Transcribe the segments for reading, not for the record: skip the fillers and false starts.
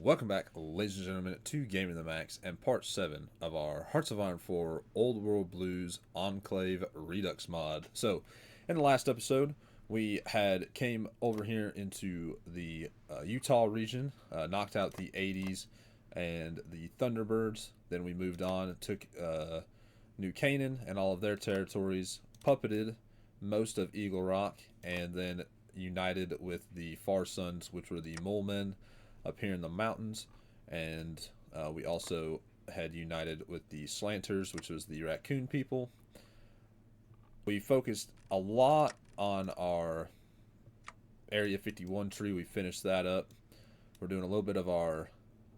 Welcome back, ladies and gentlemen, to Gaming the Max and part 7 of our Hearts of Iron 4 Old World Blues Enclave Redux mod. So, in the last episode, we came over here into the Utah region, knocked out the 80s and the Thunderbirds. Then we moved on, took New Canaan and all of their territories, puppeted most of Eagle Rock, and then united with the Far Suns, which were the Mole Men up here in the mountains, and we also had united with the Slanters, which was the raccoon people. We focused a lot on our Area 51 tree. We finished that up. We're doing a little bit of our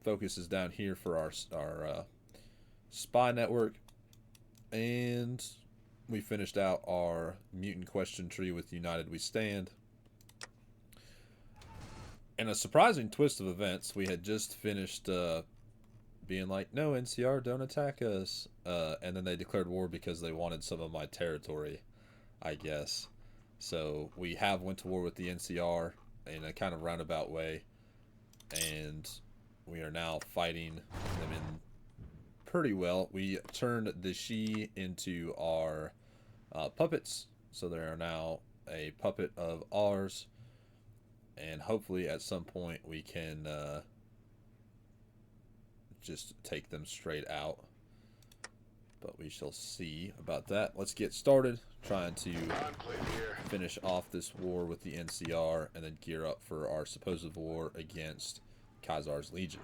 focuses down here for our spy network, and we finished out our mutant question tree with United We Stand. In a surprising twist of events, we had just finished being like, no, NCR, don't attack us. And then they declared war because they wanted some of my territory, I guess. So we have went to war with the NCR in a kind of roundabout way. And we are now fighting them in pretty well. We turned the Shi into our puppets. So they are now a puppet of ours. And hopefully at some point we can just take them straight out. But we shall see about that. Let's get started trying to finish off this war with the NCR and then gear up for our supposed war against Khazar's Legion.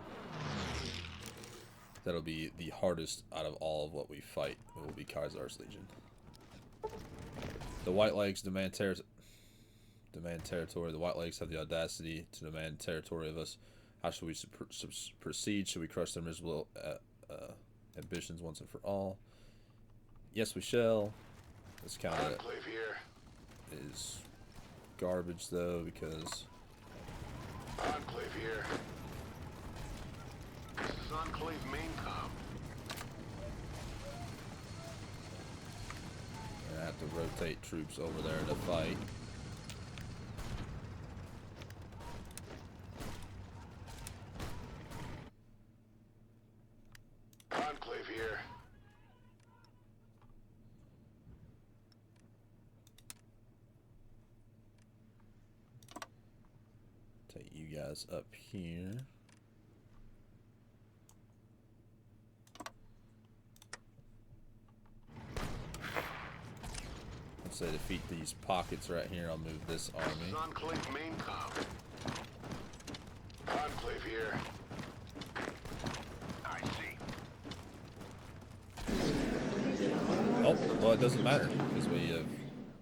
That'll be the hardest out of all of what we fight. It will be Khazar's Legion. The White Legs demand territory. The White Legs have the audacity to demand territory of us. How should we proceed? Should we crush their miserable ambitions once and for all? Yes, we shall. This kind of is garbage, though, because Enclave here. This is Enclave maincom. we're gonna have to rotate troops over there to fight. Enclave here. Take you guys up here. Once they defeat these pockets right here, I'll move this This army. is Enclave maincom. Enclave here. I see. Oh, well, it doesn't matter because we have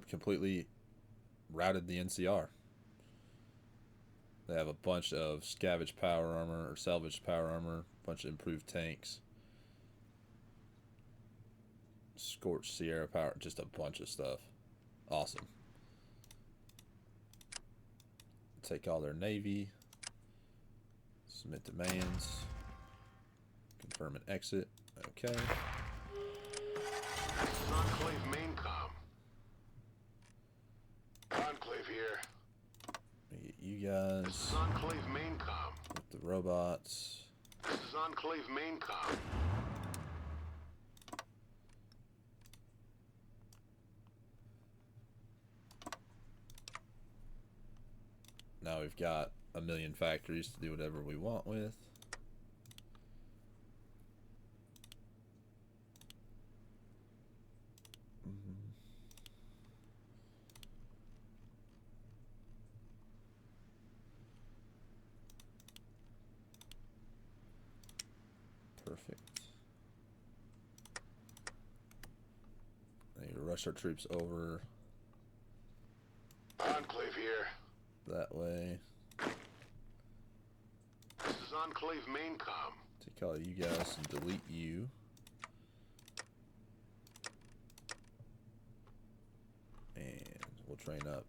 completely routed the NCR. They have a bunch of scavenged power armor or salvaged power armor, a bunch of improved tanks, scorched Sierra power, just a bunch of stuff. Awesome. Take all their navy, submit demands, confirm an exit. Okay. This is Enclave maincom. Enclave here. Get you guys This is Enclave maincom. with the robots. This is Enclave maincom. Now we've got a million factories to do whatever we want with. Perfect. I need to rush our troops over Enclave here. that way. This is Enclave maincom. Take all you guys and delete you. And we'll train up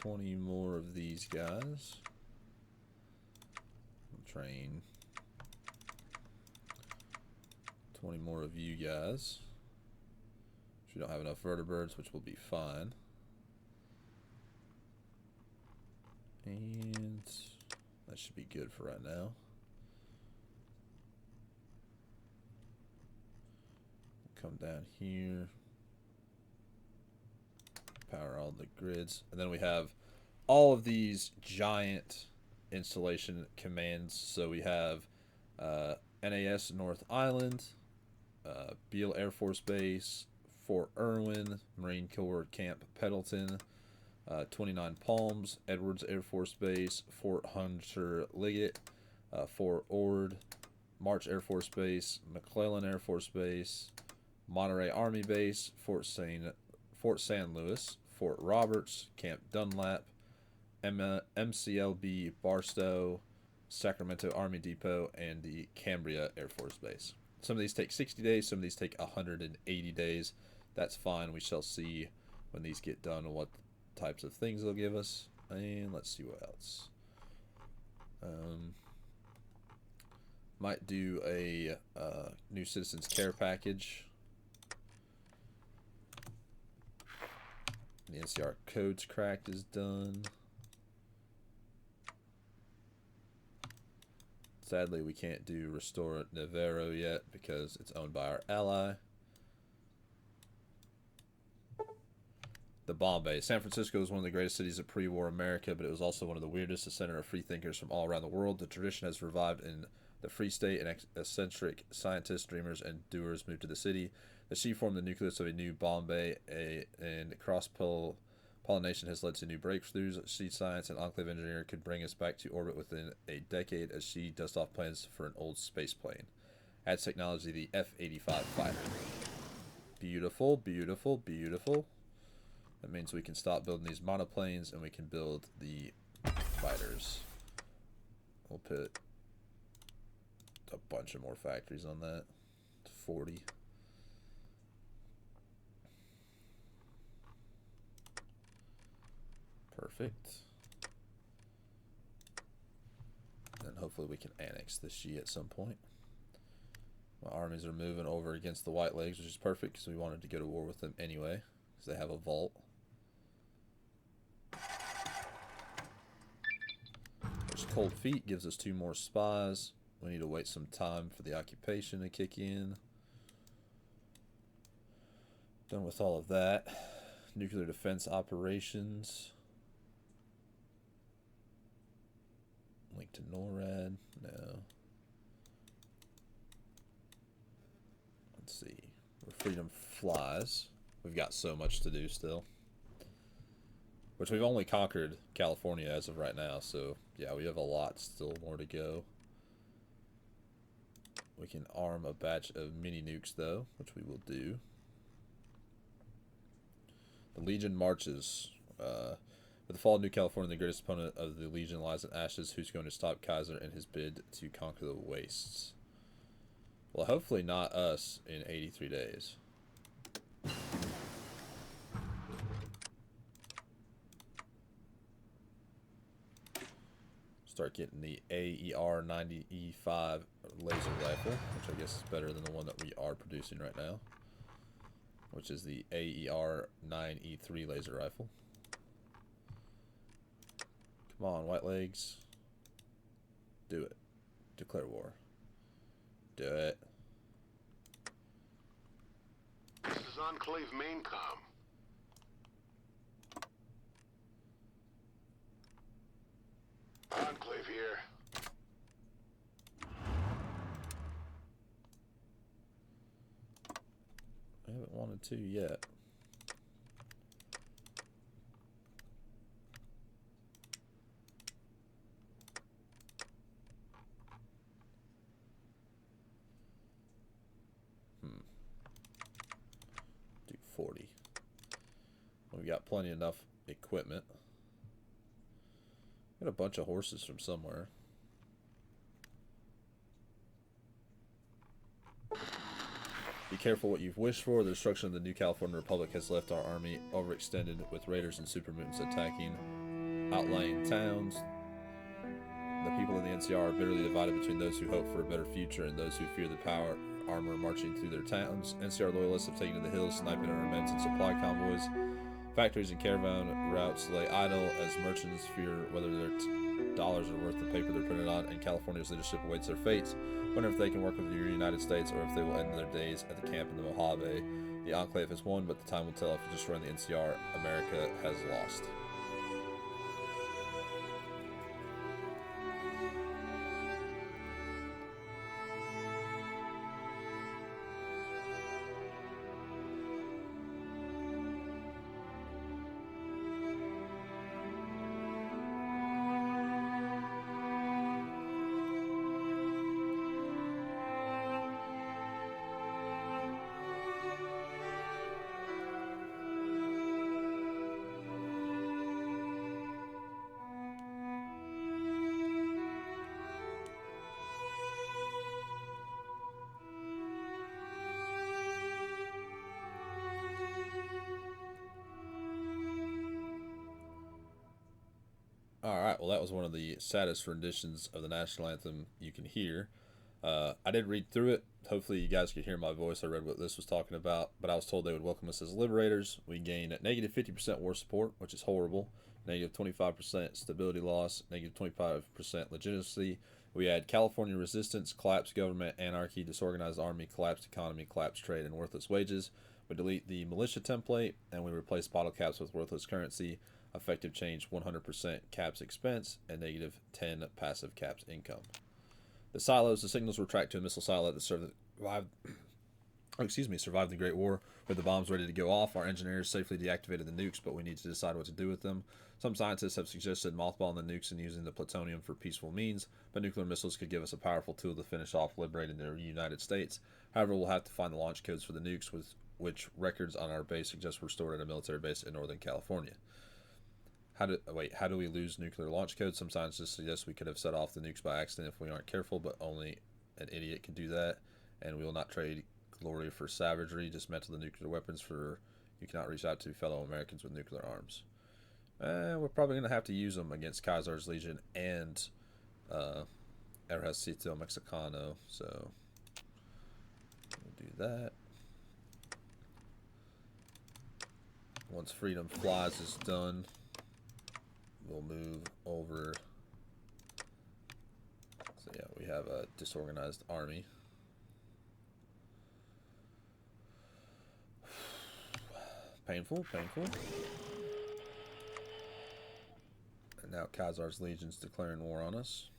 20 more of these guys. We'll train 20 more of you guys. We don't have enough vertebrates, which will be fine. And that should be good for right now. Come down here. Power all the grids. And then we have all of these giant installation commands. So we have NAS North Island, Beale Air Force Base, Fort Irwin, Marine Corps Camp Pendleton, 29 Palms, Edwards Air Force Base, Fort Hunter Liggett, Fort Ord, March Air Force Base, McClellan Air Force Base, Monterey Army Base, Fort San Luis, Fort Roberts, Camp Dunlap, MCLB Barstow, Sacramento Army Depot, and the Cambria Air Force Base. Some of these take 60 days, some of these take 180 days. That's fine. We shall see when these get done and what types of things they'll give us. And let's see what else. Might do a new Citizens Care package. The NCR codes cracked is done. Sadly, we can't do Restore Navarro yet because it's owned by our ally. The Bombay. San Francisco is one of the greatest cities of pre-war America, but it was also one of the weirdest, a center of free thinkers from all around the world. The tradition has revived in the Free State, and eccentric scientists, dreamers, and doers moved to the city. The sea formed the nucleus of a new Bombay, and cross-pollination has led to new breakthroughs. Sea science and Enclave engineer could bring us back to orbit within a decade as she dust off plans for an old space plane. Adds technology, the F-85 fighter. Beautiful, beautiful, beautiful. That means we can stop building these monoplanes and we can build the fighters. We'll put a bunch of more factories on that. 40. Perfect. And hopefully we can annex the Shi at some point. My armies are moving over against the White Legs, which is perfect because we wanted to go to war with them anyway, because they have a vault. There's Cold Feet, gives us 2 more spies. We need to wait some time for the occupation to kick in. Done with all of that. Nuclear defense operations. Link to NORAD. No. Let's see. Where freedom flies. We've got so much to do still. Which we've only conquered California as of right now, so yeah, we have a lot still more to go. We can arm a batch of mini nukes though, which we will do. The Legion marches. With the fall of New California, the greatest opponent of the Legion lies in ashes. Who's going to stop Kaiser in his bid to conquer the wastes? Well, hopefully not us in 83 days. Start getting the AER-90E5 laser rifle, which I guess is better than the one that we are producing right now, which is the AER-9E3 laser rifle. Come on, White Legs. Do it. Declare war. Do it. This is Enclave main comm. Enclave here. I haven't wanted to yet. Do 40. We got plenty enough equipment. Got a bunch of horses from somewhere. Be careful what you've wished for. The destruction of the New California Republic has left our army overextended, with raiders and super mutants attacking outlying towns. The people in the NCR are bitterly divided between those who hope for a better future and those who fear the power armor marching through their towns. NCR loyalists have taken to the hills, sniping our immense and supply convoys. Factories and caravan routes lay idle as merchants fear whether their dollars are worth the paper they're printed on, and California's leadership awaits their fates. Wonder if they can work with the United States or if they will end their days at the camp in the Mojave. The Enclave has won, but the time will tell. If you just run the NCR, America has lost. Alright, well, that was one of the saddest renditions of the national anthem you can hear. I did read through it. Hopefully, you guys could hear my voice. I read what this was talking about, but I was told they would welcome us as liberators. We gain negative 50% war support, which is horrible, negative 25% stability loss, negative 25% legitimacy. We add California resistance, collapsed government, anarchy, disorganized army, collapsed economy, collapsed trade, and worthless wages. We delete the militia template, and we replace bottle caps with worthless currency. Effective change 100% caps expense and negative 10 passive caps income. The silos, the signals were tracked to a missile silo that survived the Great War with the bombs ready to go off. Our engineers safely deactivated the nukes, but we need to decide what to do with them. Some scientists have suggested mothballing the nukes and using the plutonium for peaceful means, but nuclear missiles could give us a powerful tool to finish off liberating the United States. However, we'll have to find the launch codes for the nukes, with which records on our base suggest were stored at a military base in Northern California. How do we lose nuclear launch codes? Some scientists suggest we could have set off the nukes by accident if we aren't careful, but only an idiot can do that, and we will not trade glory for savagery. Dismantle the nuclear weapons, for you cannot reach out to fellow Americans with nuclear arms. We're probably going to have to use them against Kaiser's Legion and Ejército Mexicano, so we'll do that. Once Freedom Flies is done, we'll move over. So yeah, we have a disorganized army. Painful. And now Khazar's Legion's declaring war on us.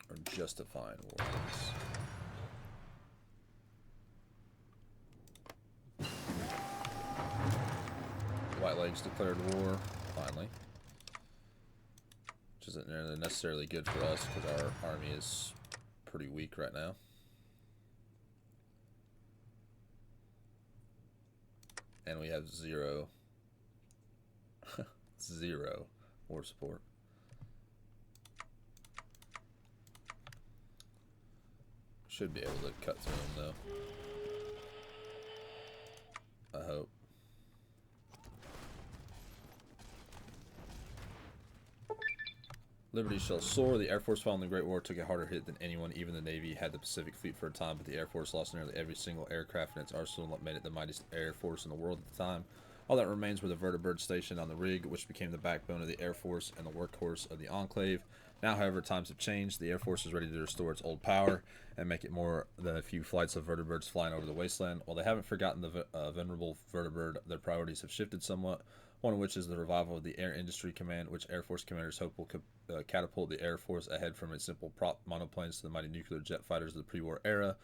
Or justifying war on us. White Legs declared war, finally. Which isn't necessarily good for us, because our army is pretty weak right now. And we have zero war support. Should be able to cut through them, though. I hope. Liberty shall soar. The Air Force following the Great War took a harder hit than anyone. Even the Navy had the Pacific Fleet for a time, but the Air Force lost nearly every single aircraft in its arsenal and made it the mightiest Air Force in the world at the time. All that remains were the vertibirds stationed on the rig, which became the backbone of the Air Force and the workhorse of the Enclave. Now, however, times have changed. The Air Force is ready to restore its old power and make it more than a few flights of vertibirds flying over the wasteland. While they haven't forgotten the venerable vertibird, their priorities have shifted somewhat. One of which is the revival of the Air Industry Command, which Air Force commanders hope will catapult the Air Force ahead from its simple prop monoplanes to the mighty nuclear jet fighters of the pre-war era.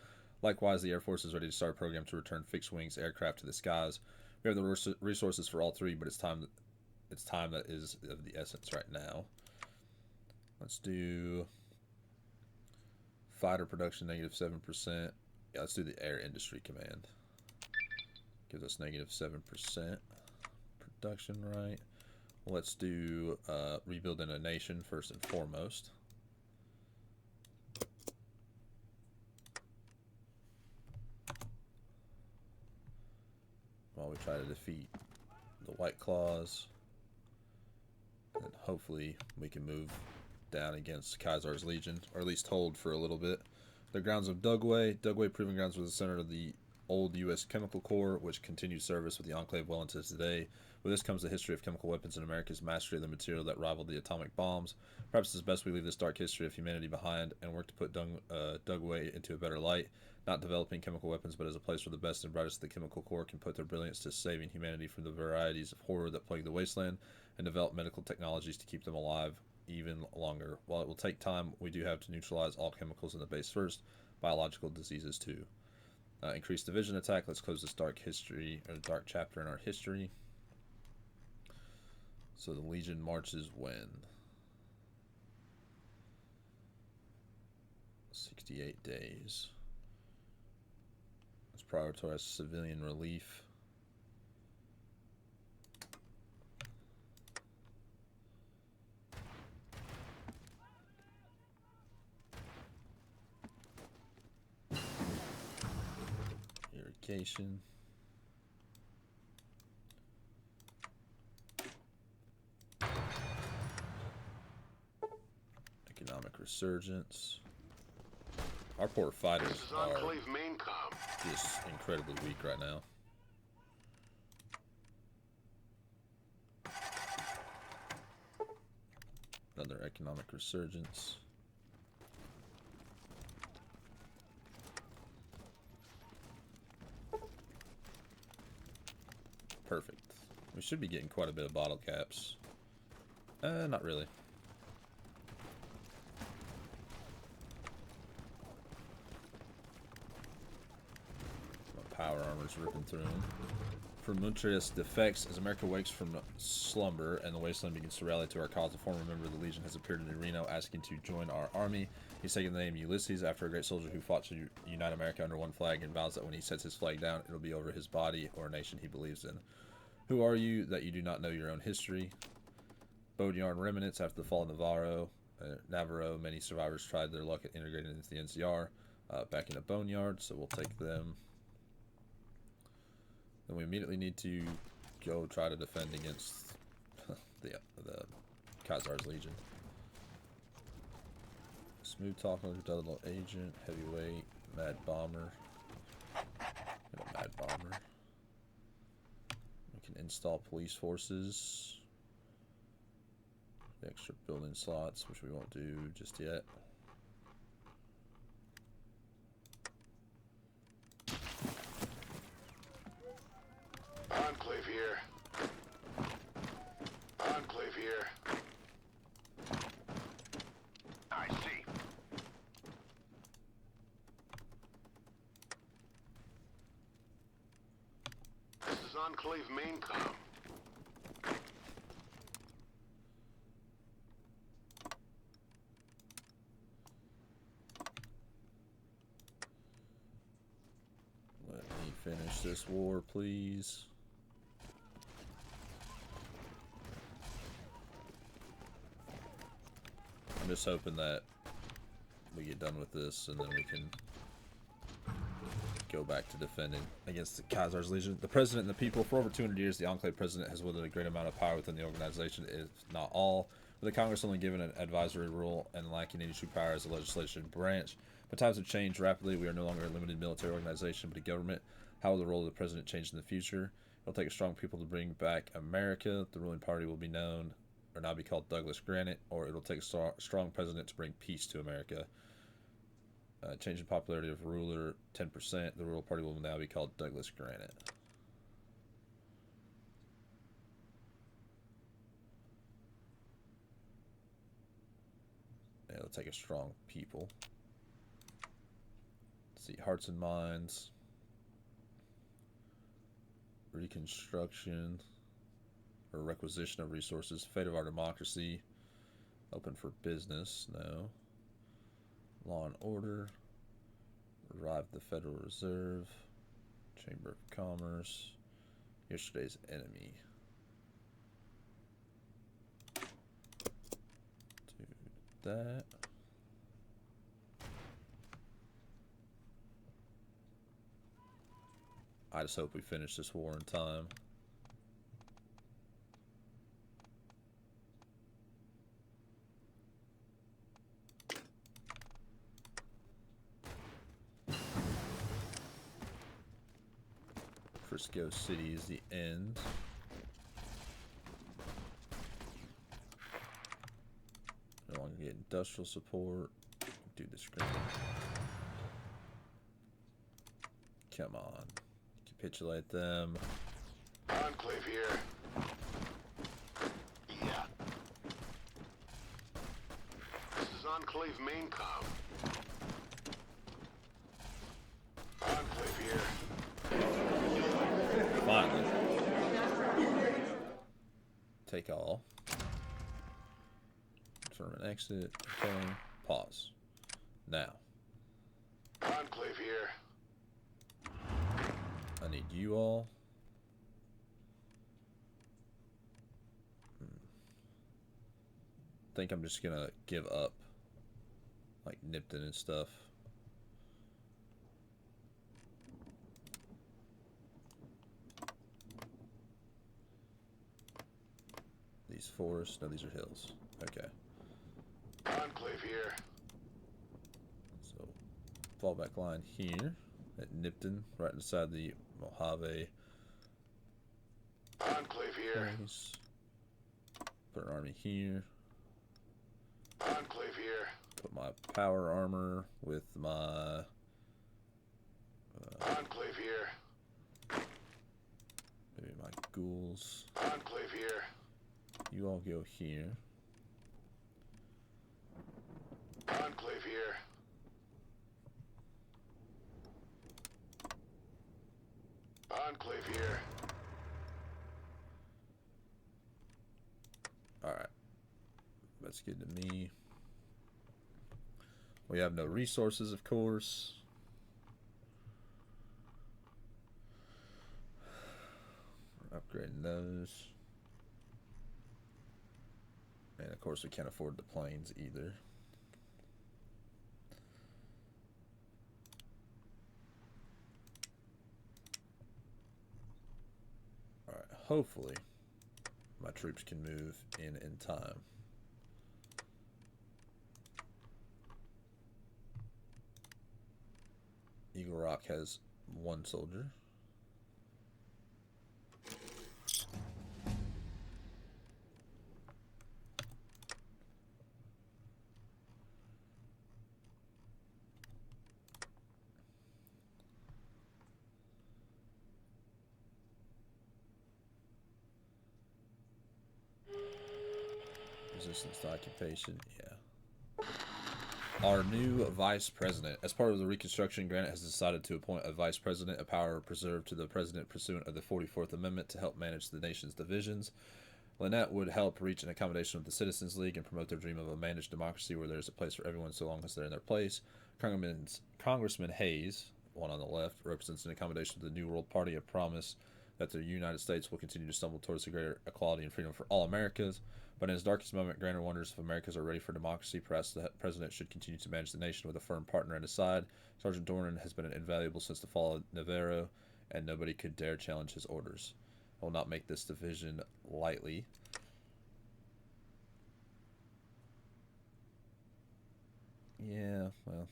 Likewise, the Air Force is ready to start a program to return fixed-wings aircraft to the skies. We have the resources for all three, but it's time that is of the essence right now. Let's do fighter production, negative 7%. Yeah, let's do the Air Industry Command. Gives us negative 7%. Production, right? Let's do rebuilding a nation first and foremost. While we try to defeat the White Claws, and hopefully we can move down against Khazar's Legion, or at least hold for a little bit. The grounds of Dugway. Dugway Proving Grounds were the center of the Old U.S. Chemical Corps, which continued service with the Enclave well into today. With this comes the history of chemical weapons and America's mastery of the material that rivaled the atomic bombs. Perhaps it's best we leave this dark history of humanity behind and work to put Dugway into a better light, not developing chemical weapons, but as a place where the best and brightest of the Chemical Corps can put their brilliance to saving humanity from the varieties of horror that plague the wasteland, and develop medical technologies to keep them alive even longer. While it will take time, we do have to neutralize all chemicals in the base first, biological diseases too. Increased division attack. Let's close this dark history, or dark chapter in our history. So the Legion marches when? 68 days. Let's prioritize civilian relief. Irrigation. Economic resurgence. Our poor fighters are just incredibly weak right now. Another economic resurgence. Perfect. We should be getting quite a bit of bottle caps. Not really. My power armor's ripping through him. For Montres defects, as America wakes from slumber and the wasteland begins to rally to our cause, a former member of the Legion has appeared in Reno asking to join our army. He's taken the name Ulysses after a great soldier who fought to unite America under one flag and vows that when he sets his flag down, it'll be over his body or a nation he believes in. Who are you that you do not know your own history? Boneyard remnants after the fall of Navarro. Many survivors tried their luck at integrating into the NCR back into Boneyard, so we'll take them. Then we immediately need to go try to defend against the Khazar's Legion. Smooth talking, double agent, heavyweight, mad bomber. And a mad bomber. We can install police forces. The extra building slots, which we won't do just yet. Enclave here. Enclave here. I see. This is Enclave main comm. Let me finish this war, please. I'm just hoping that we get done with this and then we can go back to defending against the Khazar's Legion. The President and the people. For over 200 years, the Enclave President has wielded a great amount of power within the organization, if not all, with the Congress only given an advisory role and lacking any true power as a legislation branch. But times have changed rapidly. We are no longer a limited military organization, but a government. How will the role of the President change in the future? It'll take a strong people to bring back America. The ruling party will be known or now be called Douglas Granite, or it'll take a strong president to bring peace to America. Change in popularity of ruler 10%. The rural party will now be called Douglas Granite. Yeah, it'll take a strong people. Let's see, hearts and minds. Reconstruction. Or requisition of resources. Fate of our democracy. Open for business. No. Law and order. Revive the Federal Reserve. Chamber of Commerce. Yesterday's enemy. Do that. I just hope we finish this war in time. Frisco City is the end. No longer get industrial support. Do this great. Come on. Capitulate them. Enclave here. Yeah. This is Enclave main com. Enclave here. Finally. Take all. Confirm and exit. Okay. Pause. Now. Enclave here. I need you all. I think I'm just gonna give up. Like Nipton and stuff. These forests? No, these are hills. Okay. Enclave here. So, fallback line here at Nipton, right inside the Mojave Enclave here. place. Put an army here. Enclave here. Put my power armor with my Enclave here. maybe my ghouls. Enclave here. You all go here. Enclave here. Enclave here. Alright. That's good to me. We have no resources, of course. We're upgrading those. And of course we can't afford the planes either. Alright, hopefully my troops can move in time. Eagle Rock has 1 soldier. Resistance to occupation, yeah. Our new vice president. As part of the Reconstruction, Granite has decided to appoint a vice president, a power preserved to the president pursuant of the 44th Amendment to help manage the nation's divisions. Lynette would help reach an accommodation with the Citizens League and promote their dream of a managed democracy where there's a place for everyone so long as they're in their place. Congressman Hayes, one on the left, represents an accommodation with the New World Party, a promise that the United States will continue to stumble towards a greater equality and freedom for all Americas. But in his darkest moment, Granite wonders if Americans are ready for democracy. Perhaps the president should continue to manage the nation with a firm partner at his side. Sergeant Dornan has been invaluable since the fall of Navarro, and nobody could dare challenge his orders. I will not make this division lightly. Yeah, well.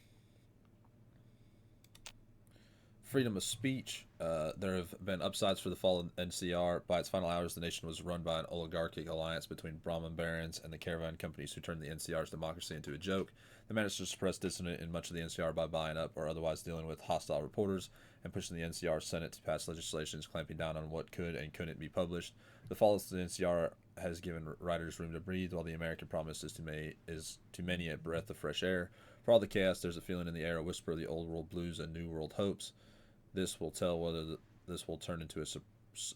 Freedom of speech. There have been upsides for the fall of NCR. By its final hours, the nation was run by an oligarchic alliance between Brahmin barons and the caravan companies who turned the NCR's democracy into a joke. They managed to suppress dissent in much of the NCR by buying up or otherwise dealing with hostile reporters and pushing the NCR Senate to pass legislation clamping down on what could and couldn't be published. The fall of the NCR has given writers room to breathe, while the American promise is to many a breath of fresh air. For all the chaos, there's a feeling in the air, a whisper of the old world blues and new world hopes. This will tell whether this will turn into a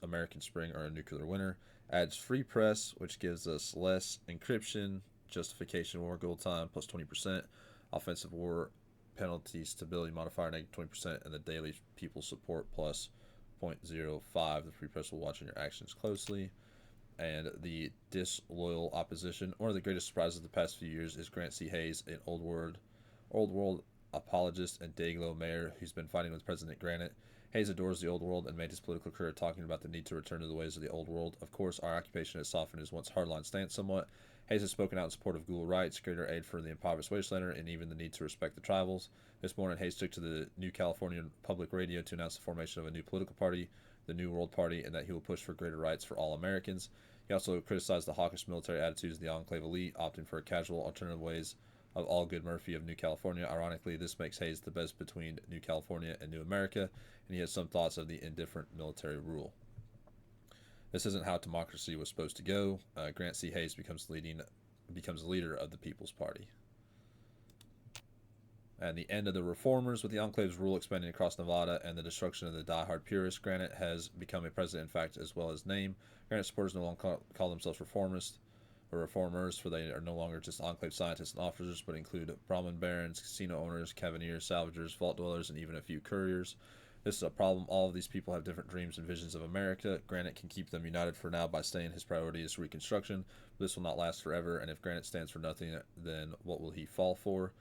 American spring or a nuclear winter. Adds free press, which gives us less encryption, justification war goal time plus 20%, offensive war penalty stability modifier negative 20%, and the daily people support plus 0.05. The free press will watch your actions closely. And the disloyal opposition. One of the greatest surprises of the past few years is Grant C. Hayes, an old world apologist and Dayglow mayor who's been fighting with President Granite. Hayes adores the old world and made his political career talking about the need to return to the ways of the old world. Of course, our occupation has softened his once hardline stance somewhat. Hayes has spoken out in support of ghoul rights, greater aid for the impoverished wastelander, and even the need to respect the tribals. This morning, Hayes took to the New Californian Public Radio to announce the formation of a new political party, the New World Party, and that he will push for greater rights for all Americans. He also criticized the hawkish military attitudes of the Enclave elite, opting for casual alternative ways of all good Murphy of New California. Ironically, this makes Hayes the best between New California and New America, and he has some thoughts of the indifferent military rule. This isn't how democracy was supposed to go. Grant C. Hayes becomes leader of the People's Party. And the end of the reformers, with the Enclave's rule expanding across Nevada and the destruction of the die-hard purists, Granite has become a president in fact as well as name. Granite supporters no longer call themselves reformers, for they are no longer just Enclave scientists and officers, but include Brahmin barons, casino owners, cavineers, salvagers, vault dwellers, and even a few couriers. This is a problem. All of these people have different dreams and visions of America. Granite can keep them united for now by saying his priority is Reconstruction. But this will not last forever, and if Granite stands for nothing, then what will he fall for?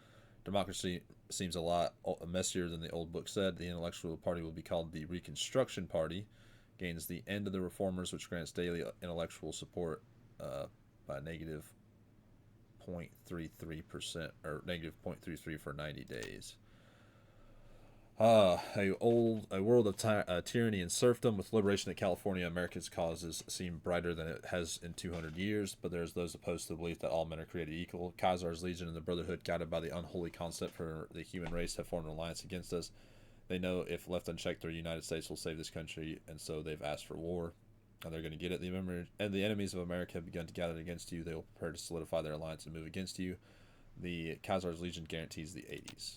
Democracy seems a lot messier than the old book said. The intellectual party will be called the Reconstruction Party. Gains the end of the reformers, which grants daily intellectual support by negative 0.33%, or negative 0.33 for 90 days. A world of tyranny and serfdom. With liberation of California, America's causes seem brighter than it has in 200 years, but there's those opposed to the belief that all men are created equal. Khazar's Legion and the Brotherhood, guided by the unholy concept for the human race, have formed an alliance against us. They know if left unchecked, the United States will save this country, and so they've asked for war. And they're going to get it. The enemies of America have begun to gather against you. They will prepare to solidify their alliance and move against you. The Khazar's Legion guarantees the 80s,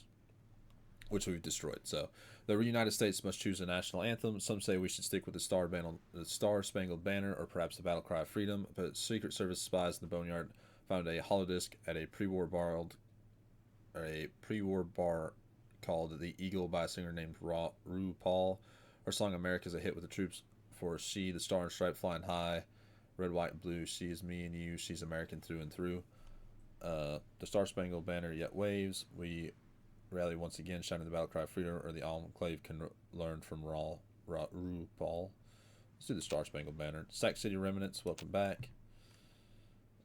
which we've destroyed. So the United States must choose a national anthem. Some say we should stick with the Star-Spangled Banner, or perhaps the Battle Cry of Freedom. But Secret Service spies in the Boneyard found a holodisc at a pre-war bar called The Eagle by a singer named Rue Paul. Her song America's a hit with the troops for she, the star and stripe flying high, red, white, and blue. She is me and you. She's American through and through. The Star-Spangled Banner yet waves. We rally once again, shouting the battle cry of freedom, or the Enclave can learn from Rue Paul. Let's do the Star-Spangled Banner. Sac City Remnants, welcome back.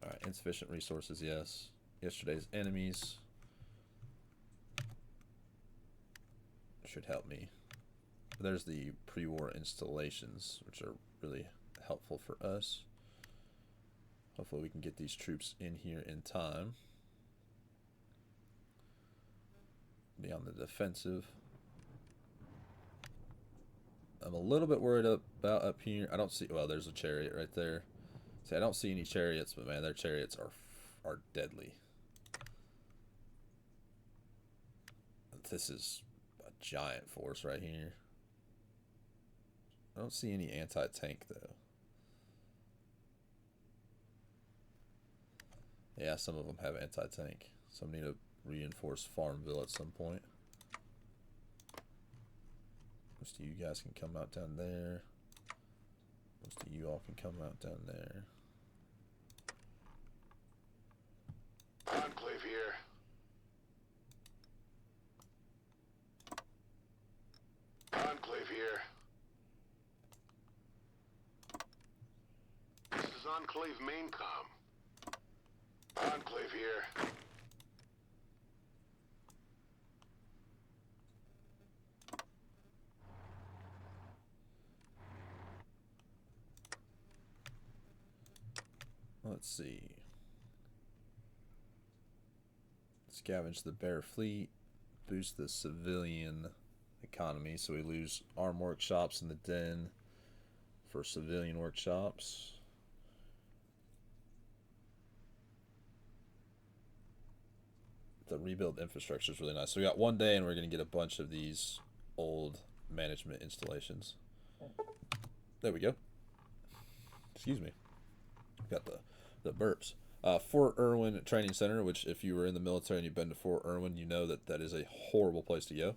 Alright, insufficient resources, yes. Yesterday's enemies should help me. There's the pre-war installations, which are really helpful for us. Hopefully we can get these troops in here in time. Be on the defensive. I'm a little bit worried about up here. I don't see, well, there's a chariot right there. See, I don't see any chariots, but man, their chariots are deadly. This is a giant force right here. I don't see any anti-tank though. Yeah, some of them have anti-tank. Some need to reinforce Farmville at some point. Most of you guys can come out down there. Most of you all can come out down there. Enclave here. Enclave here. This is Enclave Maincom. Enclave here. Let's see. Scavenge the Bear Fleet. Boost the civilian economy. So we lose arm workshops in the den for civilian workshops. The rebuild infrastructure is really nice. So we got one day and we're going to get a bunch of these old management installations. There we go. Excuse me. Got the burps. Fort Irwin Training Center, which if you were in the military and you've been to Fort Irwin, you know that is a horrible place to go.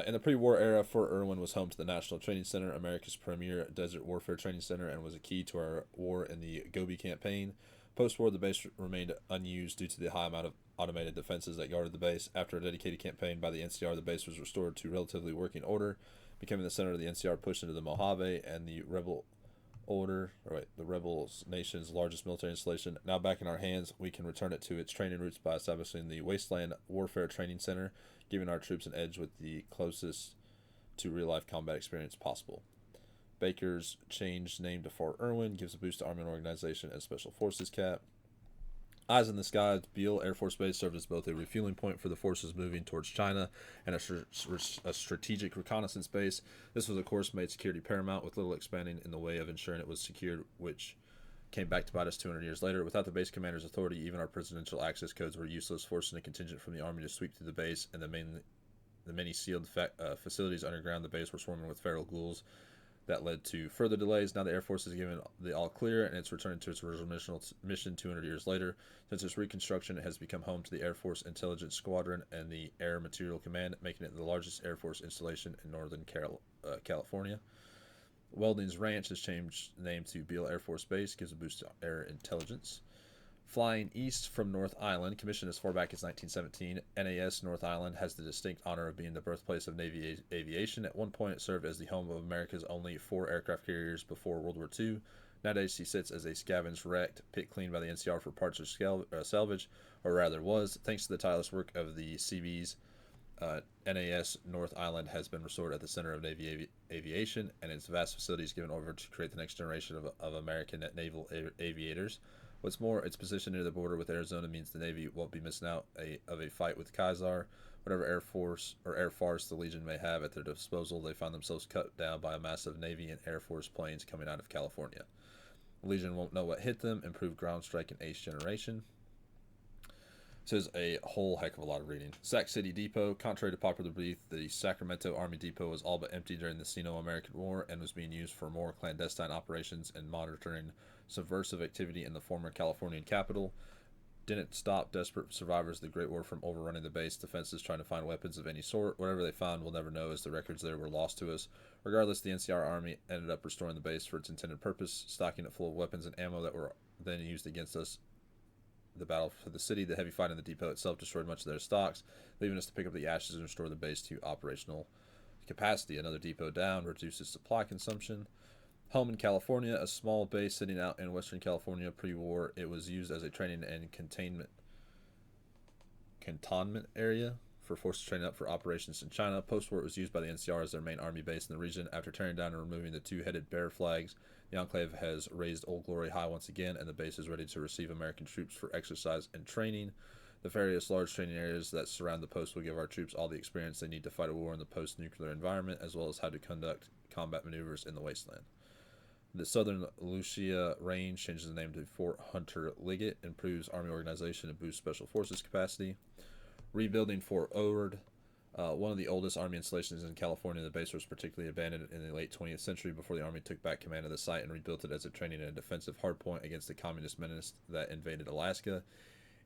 In the pre-war era, Fort Irwin was home to the National Training Center, America's premier desert warfare training center, and was a key to our war in the Gobi campaign. Post-war, the base remained unused due to the high amount of automated defenses that guarded the base. After a dedicated campaign by the NCR, the base was restored to relatively working order. becoming the center of the NCR push into the Mojave and the rebels nation's largest military installation. Now back in our hands, we can return it to its training roots by establishing the Wasteland Warfare Training Center, giving our troops an edge with the closest to real-life combat experience possible. Baker's changed name to Fort Irwin gives a boost to Army and Organization and Special Forces Cap. Eyes in the Sky, Beale Air Force Base served as both a refueling point for the forces moving towards China and a strategic reconnaissance base. This was, of course, made security paramount, with little expanding in the way of ensuring it was secured, which came back to bite us 200 years later. Without the base commander's authority, even our presidential access codes were useless, forcing a contingent from the Army to sweep through the base, and the many sealed facilities underground the base were swarming with feral ghouls. That led to further delays. Now the Air Force is given the all clear, and it's returning to its original mission 200 years later. Since its reconstruction, it has become home to the Air Force Intelligence Squadron and the Air Material Command, making it the largest Air Force installation in Northern California. Welding's Ranch has changed name to Beale Air Force Base, gives a boost to air intelligence. Flying east from North Island, commissioned as far back as 1917, NAS North Island has the distinct honor of being the birthplace of Navy aviation. At one point, it served as the home of America's only 4 aircraft carriers before World War II. Nowadays, she sits as a scavenged wreck, picked clean by the NCR for parts or salvage, or rather was. Thanks to the tireless work of the Seabees, NAS North Island has been restored at the center of Navy aviation, and its vast facilities given over to create the next generation of American naval aviators. What's more, its position near the border with Arizona means the Navy won't be missing out of a fight with Kaiser. Whatever air force or air farce the Legion may have at their disposal, they find themselves cut down by a massive Navy and Air Force planes coming out of California. The Legion won't know what hit them. Improved ground strike and ace generation. This is a whole heck of a lot of reading. Sac City Depot. Contrary to popular belief, the Sacramento Army Depot was all but empty during the Sino-American War and was being used for more clandestine operations and monitoring subversive activity in the former Californian capital. Didn't stop desperate survivors of the Great War from overrunning the base defenses trying to find weapons of any sort. Whatever they found, we'll never know, as the records there were lost to us. Regardless, the NCR Army ended up restoring the base for its intended purpose, stocking it full of weapons and ammo that were then used against us. The battle for the city, the heavy fight in the depot itself destroyed much of their stocks, leaving us to pick up the ashes and restore the base to operational capacity. Another depot down reduces supply consumption. Home in California, a small base sitting out in Western California pre-war. It was used as a training and cantonment area for forces training up for operations in China. Post-war, it was used by the NCR as their main army base in the region. After tearing down and removing the 2-headed bear flags, the Enclave has raised Old Glory high once again, and the base is ready to receive American troops for exercise and training. The various large training areas that surround the post will give our troops all the experience they need to fight a war in the post-nuclear environment, as well as how to conduct combat maneuvers in the wasteland. The Southern Lucia Range changes the name to Fort Hunter Liggett, improves Army organization, and boosts Special Forces capacity. Rebuilding Fort Ord. One of the oldest Army installations in California, the base was particularly abandoned in the late 20th century before the Army took back command of the site and rebuilt it as a training and defensive hardpoint against the communist menace that invaded Alaska.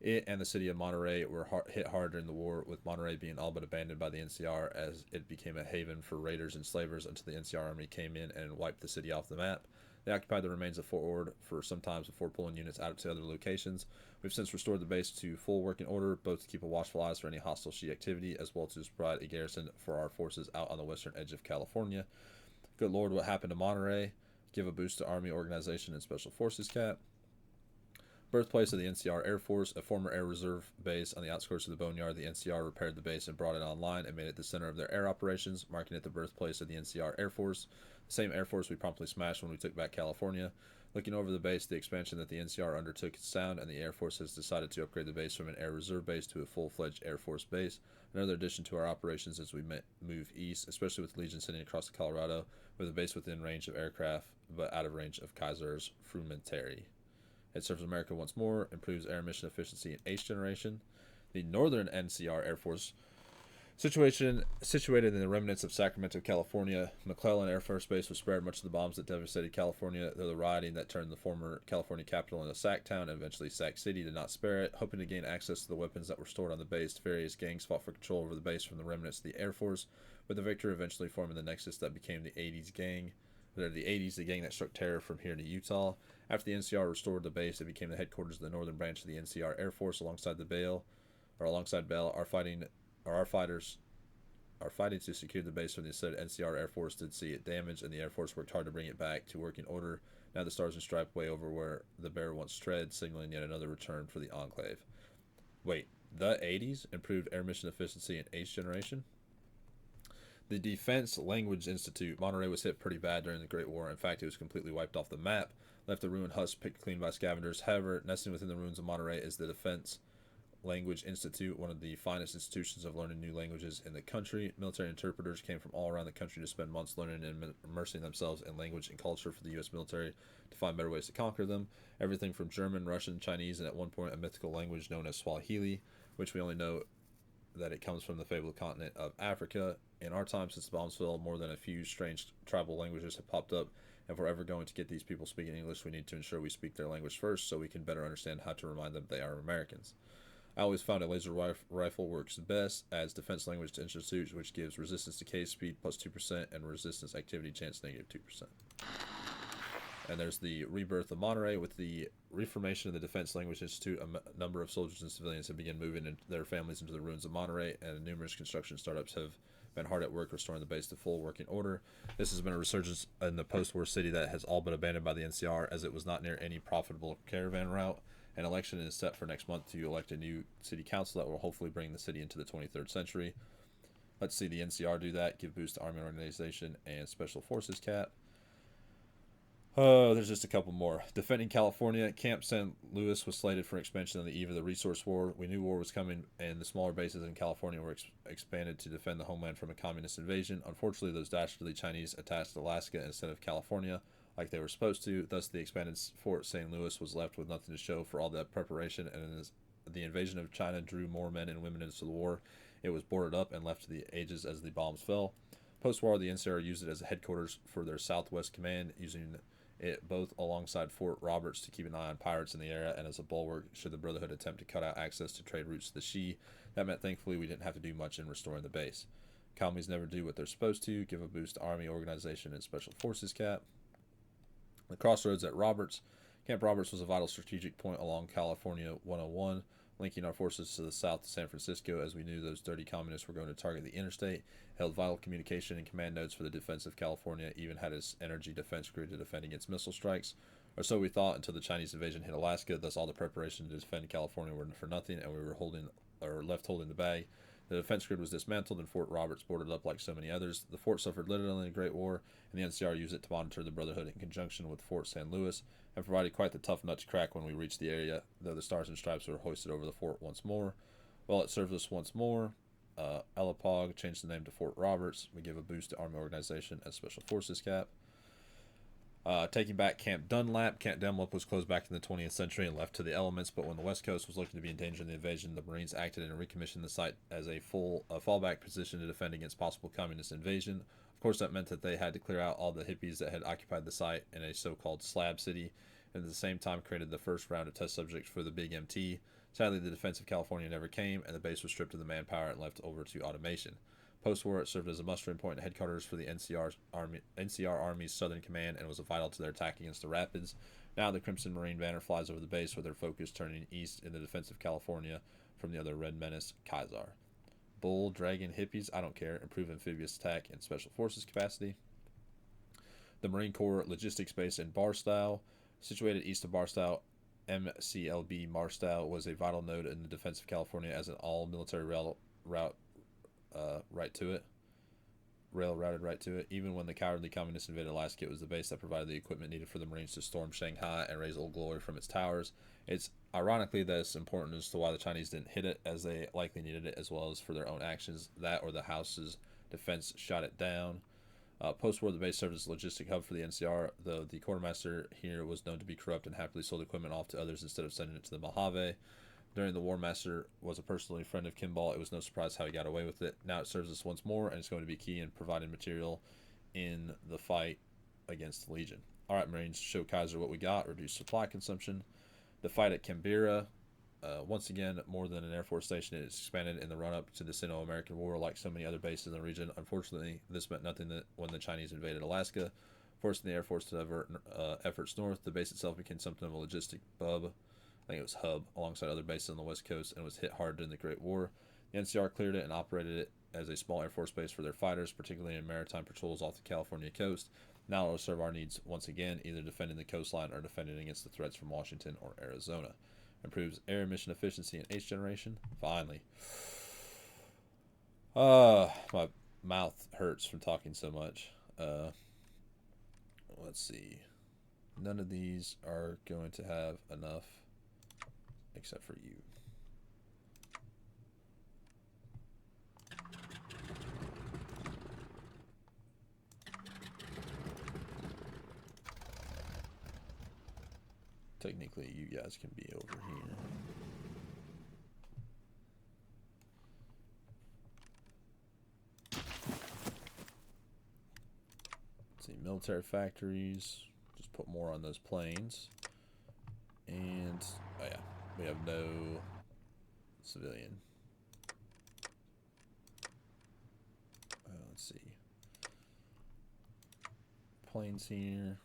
It and the city of Monterey were hit hard during the war, with Monterey being all but abandoned by the NCR as it became a haven for raiders and slavers until the NCR Army came in and wiped the city off the map. They occupied the remains of Fort Ord for some time before pulling units out to other locations. We've since restored the base to full working order, both to keep a watchful eyes for any hostile Shiite activity, as well as to provide a garrison for our forces out on the western edge of California. Good Lord, what happened to Monterey? Give a boost to Army organization and Special Forces cap. Birthplace of the NCR Air Force, a former Air Reserve base on the outskirts of the Boneyard. The NCR repaired the base and brought it online and made it the center of their air operations, marking it the birthplace of the NCR Air Force. The same Air Force we promptly smashed when we took back California. Looking over the base, the expansion that the NCR undertook is sound, and the Air Force has decided to upgrade the base from an Air Reserve base to a full-fledged Air Force base. Another addition to our operations as we move east, especially with Legion sitting across the Colorado, with a base within range of aircraft, but out of range of Kaiser's Frumentary. It serves America once more, improves air mission efficiency and ace generation. The Northern NCR Air Force, situated in the remnants of Sacramento, California, McClellan Air Force Base was spared much of the bombs that devastated California, though the rioting that turned the former California capital into Sac Town and eventually Sac City did not spare it. Hoping to gain access to the weapons that were stored on the base, various gangs fought for control over the base from the remnants of the Air Force, with the victor eventually forming the nexus that became the 80s gang. The gang that struck terror from here to Utah. After the NCR restored the base, it became the headquarters of the northern branch of the NCR Air Force alongside Bell. Our fighters are fighting to secure the base from the said NCR Air Force did see it damaged, and the Air Force worked hard to bring it back to working order. Now the Stars and Stripe way over where the bear once tread, signaling yet another return for the Enclave. Wait, the 80s improved air mission efficiency and ace generation? The Defense Language Institute. Monterey was hit pretty bad during the Great War. In fact, it was completely wiped off the map, left a ruined husk picked clean by scavengers. However, nesting within the ruins of Monterey is the Defense Language Institute, one of the finest institutions of learning new languages in the country. Military interpreters came from all around the country to spend months learning and immersing themselves in language and culture for the U.S. military to find better ways to conquer them. Everything from German, Russian, Chinese, and at one point a mythical language known as Swahili, which we only know that it comes from the fabled continent of Africa. In our time, since the bombs fell, more than a few strange tribal languages have popped up. If we're ever going to get these people speaking English, we need to ensure we speak their language first so we can better understand how to remind them they are Americans. I always found a laser rifle works best as Defense Language Institute, which gives resistance decay speed plus 2% and resistance activity chance negative 2%. And there's the rebirth of Monterey. With the reformation of the Defense Language Institute, a number of soldiers and civilians have begun moving their families into the ruins of Monterey, and numerous construction startups have been hard at work restoring the base to full working order. This has been a resurgence in the post-war city that has all but abandoned by the NCR, as it was not near any profitable caravan route. An election is set for next month to elect a new city council that will hopefully bring the city into the 23rd century. Let's see the NCR do that, give boost to Army Organization and Special Forces cap. Oh, there's just a couple more. Defending California, Camp San Luis was slated for expansion on the eve of the resource war. We knew war was coming, and the smaller bases in California were expanded to defend the homeland from a communist invasion. Unfortunately, those dastardly Chinese attacked Alaska instead of California, like they were supposed to. Thus, the expanded Fort St. Louis was left with nothing to show for all that preparation, and as the invasion of China drew more men and women into the war, it was boarded up and left to the ages as the bombs fell. Post-war, the NCR used it as a headquarters for their Southwest Command, using it both alongside Fort Roberts to keep an eye on pirates in the area and as a bulwark should the Brotherhood attempt to cut out access to trade routes to the Xi. That meant thankfully we didn't have to do much in restoring the base. Commies never do what they're supposed to. Give a boost to Army Organization and Special Forces cap. The crossroads at Roberts. Camp Roberts was a vital strategic point along California 101, linking our forces to the south to San Francisco, as we knew those dirty communists were going to target the interstate. Held vital communication and command nodes for the defense of California, even had its energy defense grid to defend against missile strikes. Or so we thought until the Chinese invasion hit Alaska, thus all the preparation to defend California were for nothing, and we were left holding the bag. The defense grid was dismantled and Fort Roberts boarded up like so many others. The fort suffered literally in the Great War, and the NCR used it to monitor the Brotherhood in conjunction with Fort San Luis, and provided quite the tough nut to crack when we reached the area, though the Stars and Stripes were hoisted over the fort once more. Well, it served us once more. Elapog changed the name to Fort Roberts. We give a boost to Army Organization and Special Forces cap. Taking back Camp Dunlap. Camp Dunlap was closed back in the 20th century and left to the elements, but when the West Coast was looking to be in danger in the invasion, the Marines acted and recommissioned the site as a fallback position to defend against possible communist invasion. Of course, that meant that they had to clear out all the hippies that had occupied the site in a so-called slab city, and at the same time created the first round of test subjects for the Big MT. Sadly, the defense of California never came, and the base was stripped of the manpower and left over to automation. Post-war, it served as a mustering point and headquarters for the NCR Army's Southern Command and was vital to their attack against the Rapids. Now the Crimson Marine banner flies over the base with their focus turning east in the defense of California from the other Red Menace, Kaiser. Bull, Dragon, Hippies, I don't care, improve amphibious attack and special forces capacity. The Marine Corps Logistics Base in Barstow, situated east of Barstow, MCLB Barstow was a vital node in the defense of California as an all-military rail routed right to it. Even when the cowardly communists invaded Alaska, it was the base that provided the equipment needed for the Marines to storm Shanghai and raise Old Glory from its towers. It's ironically that it's important as to why the Chinese didn't hit it, as they likely needed it, as well as for their own actions. That or the house's defense shot it down. Post-war, the base served as a logistic hub for the NCR, though the quartermaster here was known to be corrupt and happily sold equipment off to others instead of sending it to the Mojave. During the war, Master was a personal friend of Kimball. It was no surprise how he got away with it. Now it serves us once more, and it's going to be key in providing material in the fight against the Legion. All right, Marines, show Kaiser what we got. Reduce supply consumption. The fight at Canberra. Once again, more than an Air Force station, it expanded in the run-up to the Sino-American War like so many other bases in the region. Unfortunately, this meant nothing when the Chinese invaded Alaska, forcing the Air Force to divert efforts north. The base itself became something of a logistic hub, alongside other bases on the West Coast, and was hit hard during the Great War. The NCR cleared it and operated it as a small Air Force base for their fighters, particularly in maritime patrols off the California coast. Now it will serve our needs once again, either defending the coastline or defending against the threats from Washington or Arizona. Improves air mission efficiency and H generation. Finally. My mouth hurts from talking so much. Let's see. None of these are going to have enough except for you. Technically, you guys can be over here. Let's see, military factories. Just put more on those planes. And, oh yeah, we have no civilian. Let's see. Planes here.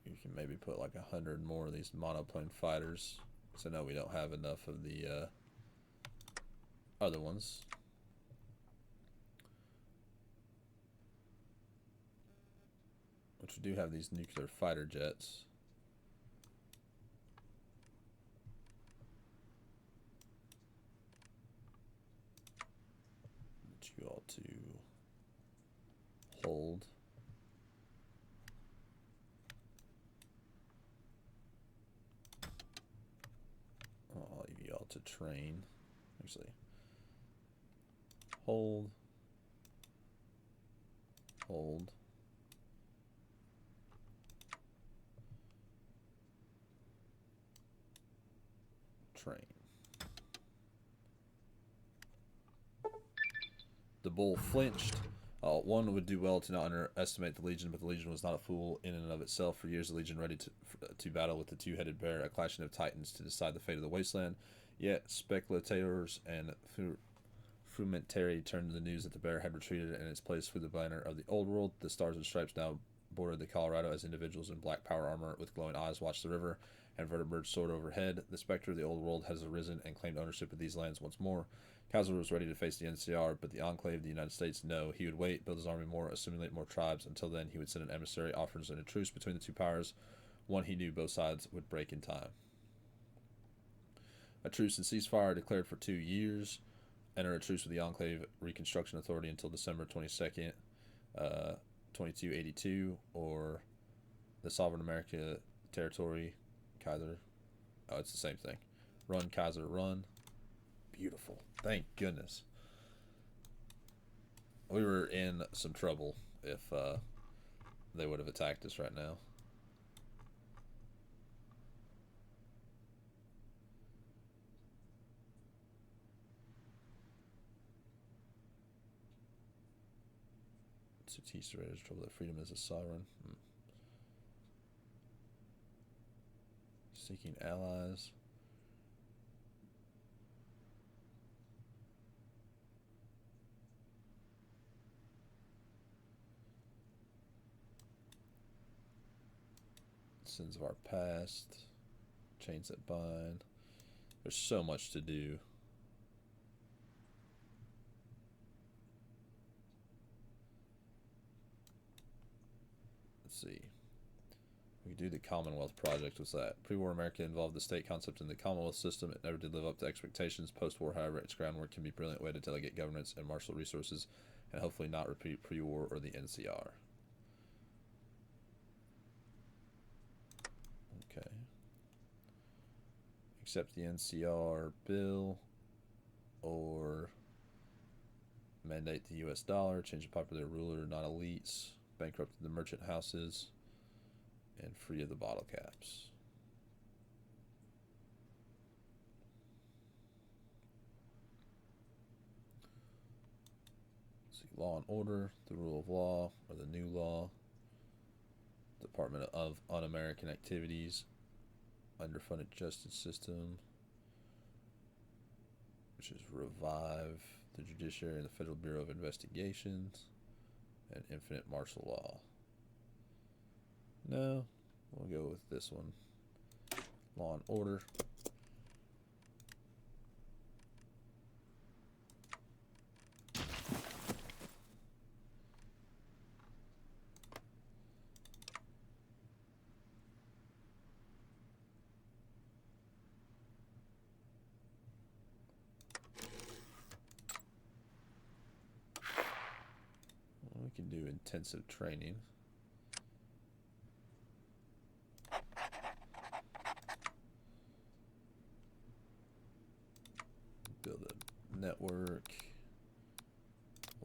You can maybe put like 100 more of these monoplane fighters. So now we don't have enough of the other ones. Which we do have these nuclear fighter jets. Need you all to hold. I'll leave you all to train. Actually, hold. Hold. Train. The bull flinched. One would do well to not underestimate the Legion, but the Legion was not a fool in and of itself. For years, the Legion ready to battle with the two-headed bear, a clashing of titans to decide the fate of the wasteland. Yet, speculators and frumentary turned to the news that the bear had retreated, and in its place flew the banner of the old world. The stars and stripes now bordered the Colorado as individuals in black power armor with glowing eyes watched the river and vertebrates soared overhead. The specter of the old world has arisen and claimed ownership of these lands once more. Kaiser was ready to face the NCR, but the Enclave of the United States, no. He would wait, build his army more, assimilate more tribes. Until then, he would send an emissary, offers in a truce between the two powers, one he knew both sides would break in time. A truce and ceasefire declared for 2 years. Enter a truce with the Enclave Reconstruction Authority until December 22nd, 2282, or the Sovereign America Territory, Kaiser. Oh, it's the same thing. Run, Kaiser, run. Beautiful. Thank goodness. We were in some trouble if they would have attacked us right now. Teach the raiders trouble that freedom is a sovereign. Seeking allies. Sins of our past. Chains that bind. There's so much to do. Let's see. We do the Commonwealth Project. What's that? Pre-war America involved the state concept in the Commonwealth system. It never did live up to expectations. Post-war, however, its groundwork can be a brilliant way to delegate governance and marshal resources, and hopefully not repeat pre-war or the NCR. Okay. Accept the NCR bill, or mandate the U.S. dollar, change the popular ruler, not elites, bankrupt the merchant houses, and free of the bottle caps. See, law and order, the rule of law, or the new law, Department of Un-American Activities, underfunded justice system, which is revive the judiciary and the Federal Bureau of Investigations, and infinite martial law. No, we'll go with this one. Law and order. We can do intensive training. Build a network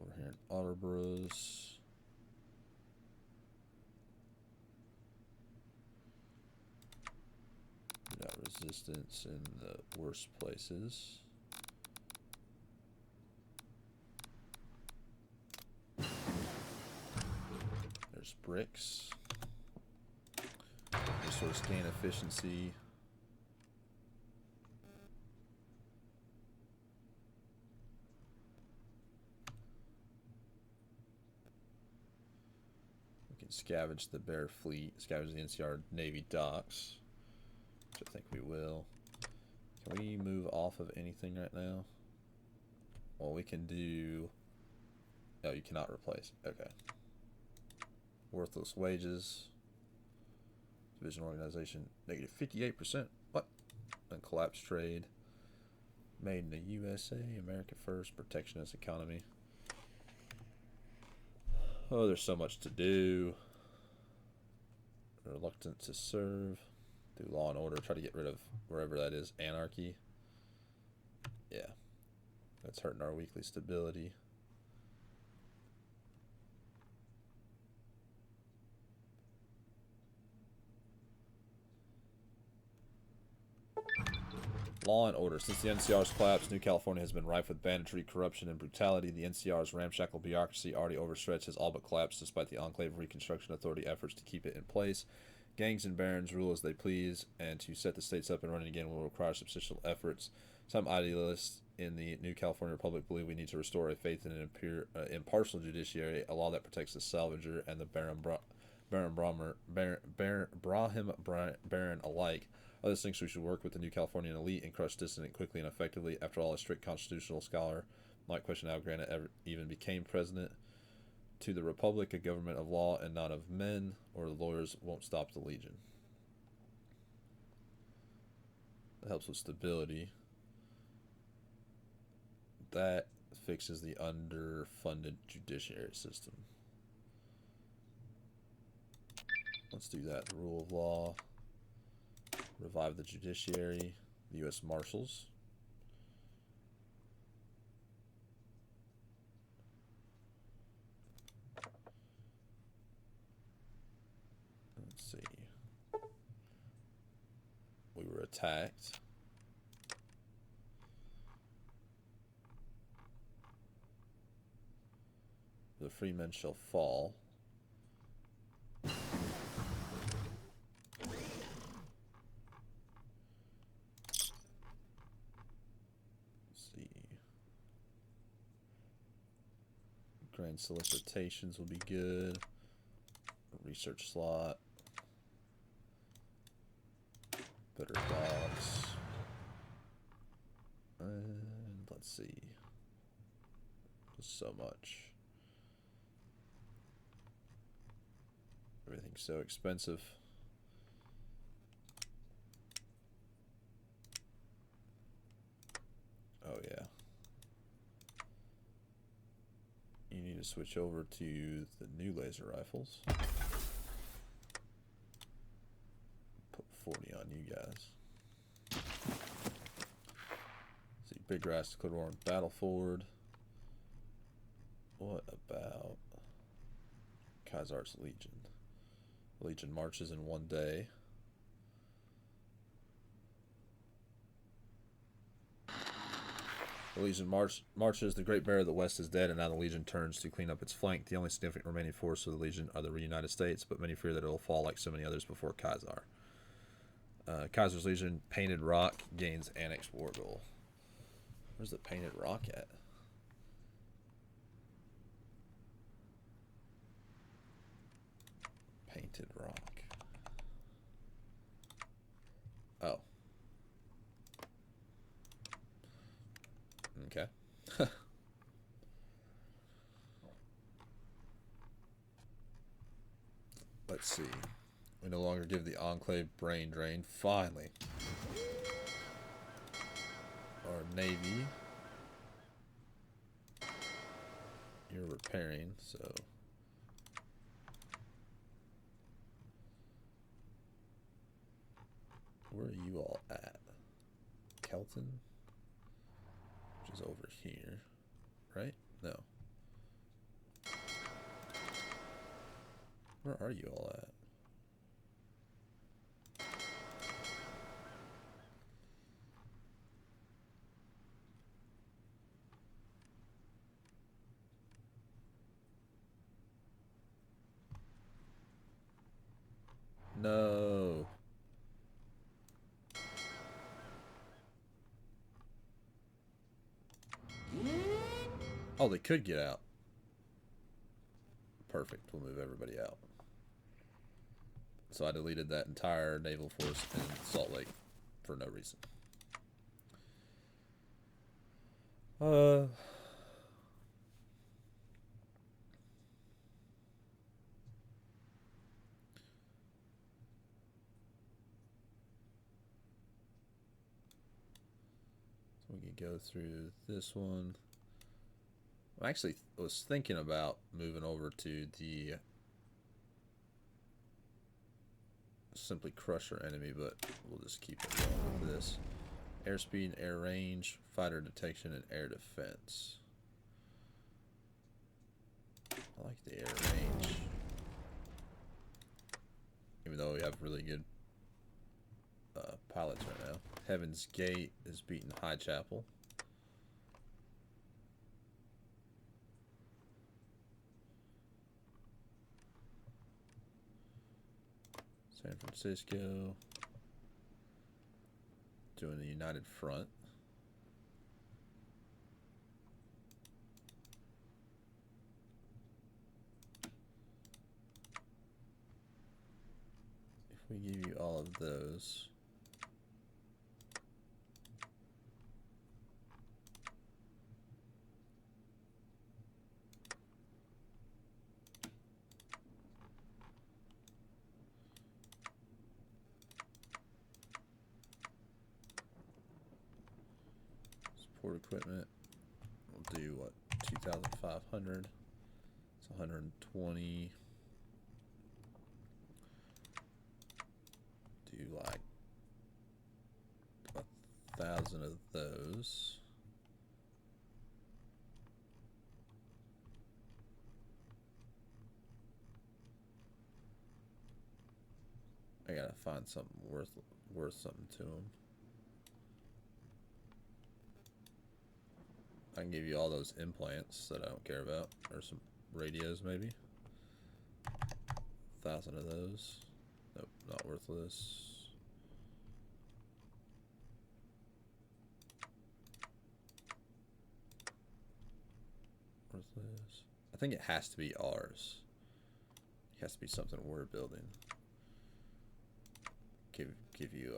over here in Otterboroughs. Got resistance in the worst places. There's bricks. Resource gain efficiency. We can scavenge the Bear Fleet, scavenge the NCR Navy docks, which I think we will. Can we move off of anything right now? Well, we can do... Oh, you cannot replace. Okay. Worthless wages. Division organization, negative 58%. What? And collapse trade. Made in the USA, America first, protectionist economy. Oh, there's so much to do. Reluctant to serve. Do law and order. Try to get rid of wherever that is. Anarchy. Yeah. That's hurting our weekly stability. Law and order. Since the NCR's collapse, New California has been rife with banditry, corruption, and brutality. The NCR's ramshackle bureaucracy, already overstretched, has all but collapsed despite the Enclave Reconstruction Authority efforts to keep it in place. Gangs and barons rule as they please, and to set the states up and running again will require substantial efforts. Some idealists in the New California Republic believe we need to restore a faith in an impartial judiciary, a law that protects the salvager and the Baron alike. Others think we should work with the New Californian elite and crush dissident quickly and effectively. After all, a strict constitutional scholar might question how Granite ever even became president. To the Republic, a government of law and not of men, or the lawyers won't stop the Legion. That helps with stability. That fixes the underfunded judiciary system. Let's do that. The rule of law. Revive the judiciary, the U.S. Marshals. Let's see. We were attacked. The free men shall fall. Grand solicitations will be good. Research slot. Better dogs. And let's see. Just so much. Everything's so expensive. Oh yeah. You need to switch over to the new laser rifles. Put 40 on you guys. See, Big Grass Dakota War Battle Forward. What about Khazar's Legion? Legion marches in one day. The Legion marches. The Great Bear of the West is dead, and now the Legion turns to clean up its flank. The only significant remaining force of the Legion are the reunited states, but many fear that it will fall like so many others before Khazar. Khazar's Legion, Painted Rock, gains Annex War Goal. Where's the Painted Rock at? Painted Rock. Oh. Okay. Let's see. We no longer give the Enclave brain drain. Finally. Our Navy. You're repairing, so where are you all at? Kelton, which is over here, right? No. Where are you all at? No. Oh, they could get out. Perfect. We'll move everybody out. So I deleted that entire naval force in Salt Lake for no reason. So we could go through this one. I actually was thinking about moving over to the simply crush our enemy, but we'll just keep it going with this. Airspeed, air range, fighter detection, and air defense. I like the air range. Even though we have really good pilots right now. Heaven's Gate is beating High Chapel. San Francisco doing the United Front. If we give you all of those, support equipment, we'll do what, 2,500. It's 120. Do like 1,000 of those. I gotta find something worth something to them. I can give you all those implants that I don't care about, or some radios maybe. 1,000 of those. Nope, not worthless. Worthless. I think it has to be ours. It has to be something we're building. Give you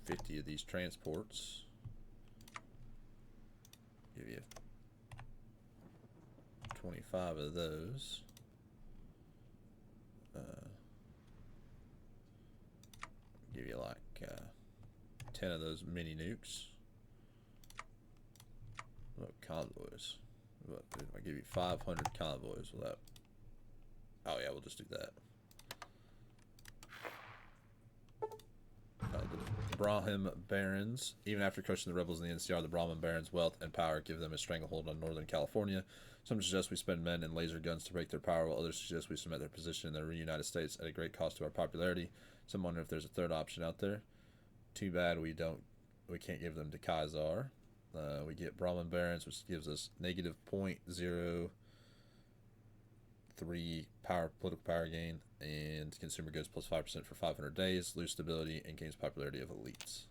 50 of these transports. Give you 25 of those. Give you like 10 of those mini nukes. What convoys? What, if I give you 500 convoys, will that? Oh yeah, we'll just do that. The Brahmin Barons. Even after crushing the rebels in the NCR, the Brahmin Barons' wealth and power give them a stranglehold on Northern California. Some suggest we spend men and laser guns to break their power, while others suggest we cement their position in the United States at a great cost to our popularity. Some wonder if there's a third option out there. Too bad we can't give them to Kaiser. We get Brahmin Barons, which gives us negative 0.03 political power gain, and consumer goods plus 5% for 500 days, lose stability, and gains popularity of elites.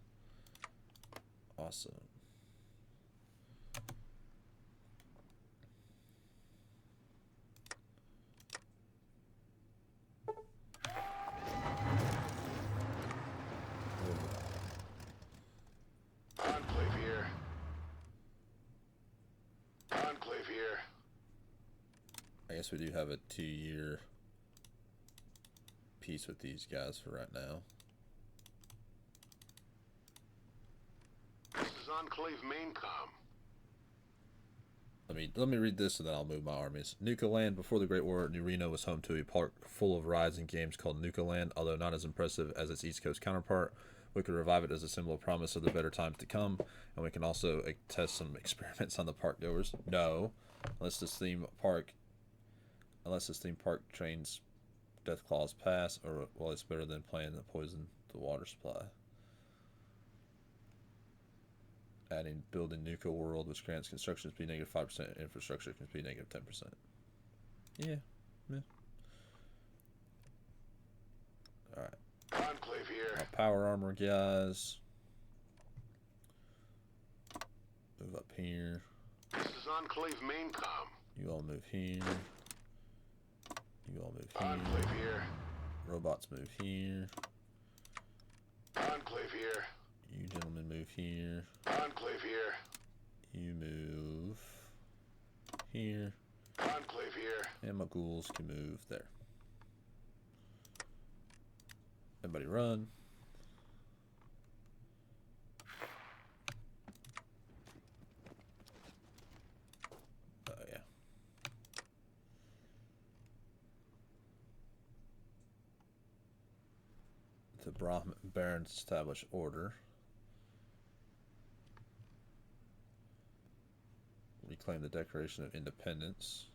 Awesome. Enclave here. Enclave here. I guess we do have a 2-year peace with these guys for right now. This is Enclave main comm. Let me read this and then I'll move my armies. Nuka Land. Before the Great War, New Reno was home to a park full of rides and games called Nuka Land. Although not as impressive as its East Coast counterpart, we could revive it as a symbol of promise of the better times to come, and we can also test some experiments on the park goers. No, unless this theme park trains Death Claws pass, or well, it's better than playing the poison the water supply. Adding building Nuka World, which grants construction speed negative 5%, infrastructure can speed negative 10%. Yeah. Alright. Enclave here. Our power armor guys. Move up here. This is Enclave main com. You all move here. You all move here. Enclave here. Robots move here. Enclave here. You gentlemen move here. Enclave here. You move here. Enclave here. And my ghouls can move there. Everybody run. Oh, yeah. The Brahmin barons establish order. Reclaim the Declaration of Independence.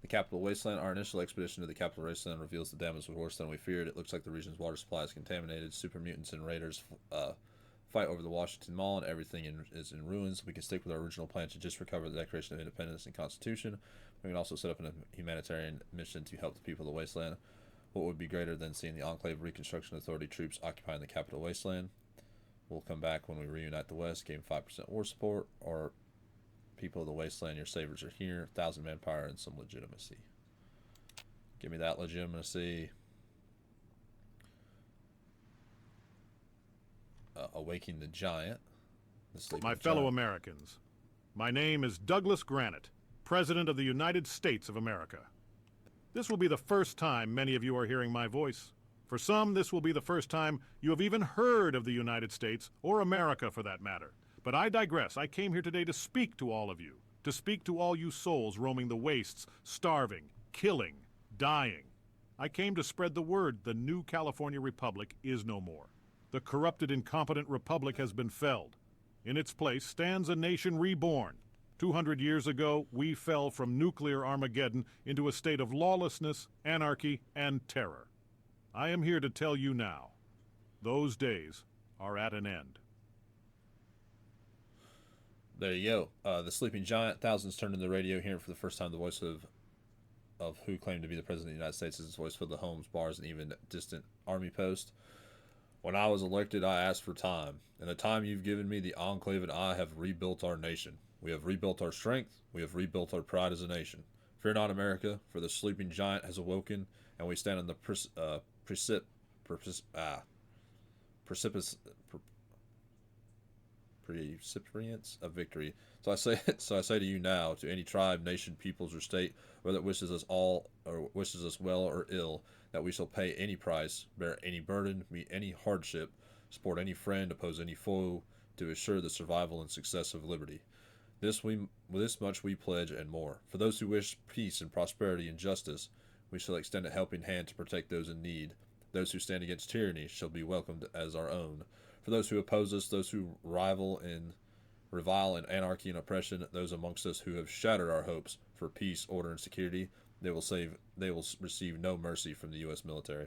The Capital Wasteland. Our initial expedition to the Capital Wasteland reveals the damage was worse than we feared. It looks like the region's water supply is contaminated. Super mutants and raiders fight over the Washington Mall, and everything is in ruins. We can stick with our original plan to just recover the Declaration of Independence and Constitution. We can also set up a humanitarian mission to help the people of the Wasteland. What would be greater than seeing the Enclave Reconstruction Authority troops occupying the Capital Wasteland? We'll come back when we reunite the West, gain 5% war support, or people of the Wasteland, your savers are here. 1,000 manpower and some legitimacy. Give me that legitimacy. Awaking the Giant. My fellow Americans, my name is Douglas Granite, President of the United States of America. This will be the first time many of you are hearing my voice. For some, this will be the first time you have even heard of the United States, or America for that matter. But I digress. I came here today to speak to all of you, to speak to all you souls roaming the wastes, starving, killing, dying. I came to spread the word the new California Republic is no more. The corrupted, incompetent republic has been felled. In its place stands a nation reborn. 200 years ago, we fell from nuclear Armageddon into a state of lawlessness, anarchy, and terror. I am here to tell you now, those days are at an end. There you go. The Sleeping Giant. Thousands turned in the radio, hearing for the first time the voice of who claimed to be the President of the United States as his voice filled the homes, bars, and even distant army posts. When I was elected, I asked for time. In the time you've given me, the Enclave and I have rebuilt our nation. We have rebuilt our strength. We have rebuilt our pride as a nation. Fear not, America, for the Sleeping Giant has awoken, and we stand on the precipice of victory. So I say to you now, to any tribe, nation, peoples, or state, whether it wishes us all or wishes us well or ill, that we shall pay any price, bear any burden, meet any hardship, support any friend, oppose any foe, to assure the survival and success of liberty. This much we pledge and more. For those who wish peace and prosperity and justice, we shall extend a helping hand to protect those in need. Those who stand against tyranny shall be welcomed as our own. For those who oppose us, those who revile in anarchy and oppression, those amongst us who have shattered our hopes for peace, order, and security, they will receive no mercy from the U.S. military.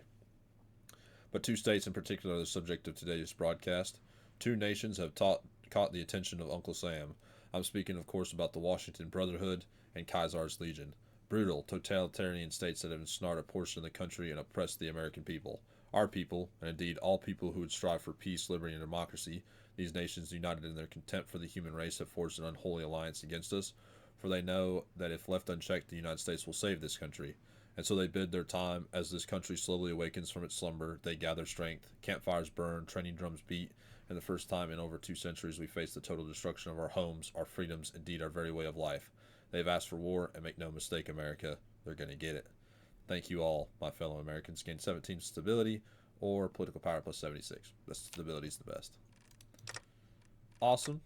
But two states in particular are the subject of today's broadcast. Two nations have caught the attention of Uncle Sam. I'm speaking, of course, about the Washington Brotherhood and Khazar's Legion. Brutal, totalitarian states that have ensnared a portion of the country and oppressed the American people. Our people, and indeed all people who would strive for peace, liberty, and democracy, these nations united in their contempt for the human race have forged an unholy alliance against us, for they know that if left unchecked, the United States will save this country. And so they bid their time. As this country slowly awakens from its slumber, they gather strength, campfires burn, training drums beat, and the first time in over 2 centuries we face the total destruction of our homes, our freedoms, indeed our very way of life. They've asked for war, and make no mistake, America, they're going to get it. Thank you all, my fellow Americans. Gain 17 stability, or political power plus 76. The stability is the best. Awesome.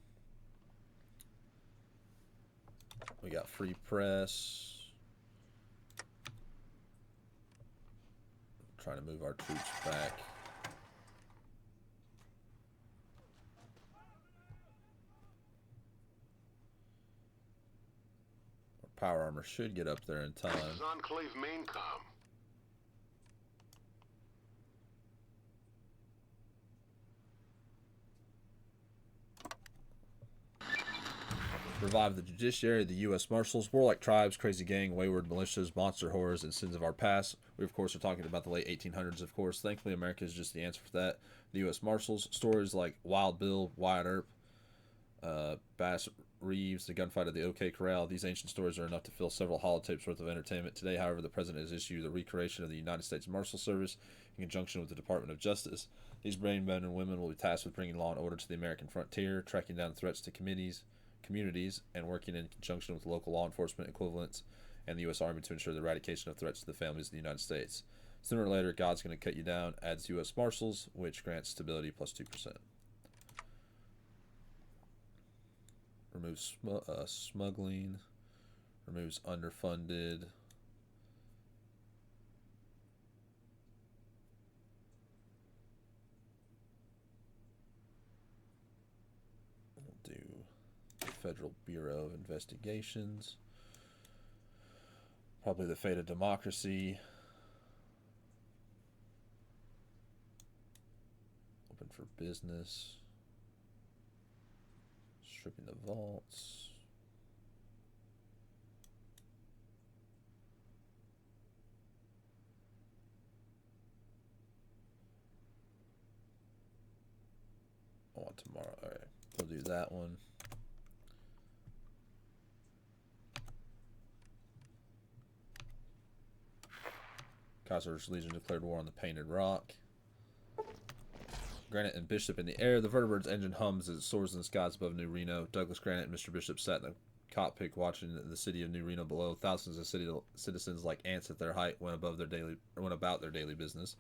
We got free press. Trying to move our troops back. Our power armor should get up there in time. This is Enclave main comm. Revive the judiciary, the U.S. Marshals, warlike tribes, crazy gang, wayward militias, monster horrors, and sins of our past. We, of course, are talking about the late 1800s, of course. Thankfully, America is just the answer for that. The U.S. Marshals, stories like Wild Bill, Wyatt Earp, Bass Reeves, the gunfight of the OK Corral. These ancient stories are enough to fill several holotapes worth of entertainment. Today, however, the President has issued the recreation of the United States Marshal Service in conjunction with the Department of Justice. These brave men and women will be tasked with bringing law and order to the American frontier, tracking down threats to communities, and working in conjunction with local law enforcement equivalents and the U.S. Army to ensure the eradication of threats to the families of the United States. Sooner or later, God's going to cut you down, adds U.S. Marshals, which grants stability plus 2%. Removes smuggling, removes underfunded. We'll do Federal Bureau of Investigations. Probably the fate of democracy. Open for business. Stripping the vaults. I want tomorrow. Alright, we'll do that one. Kaiser's Legion declared war on the Painted Rock. Granite and Bishop in the air. The vertebrate's engine hums as it soars in the skies above New Reno. Douglas Granite and Mr. Bishop sat in the cockpit watching the city of New Reno below. Thousands of citizens, like ants at their height, went about their daily business.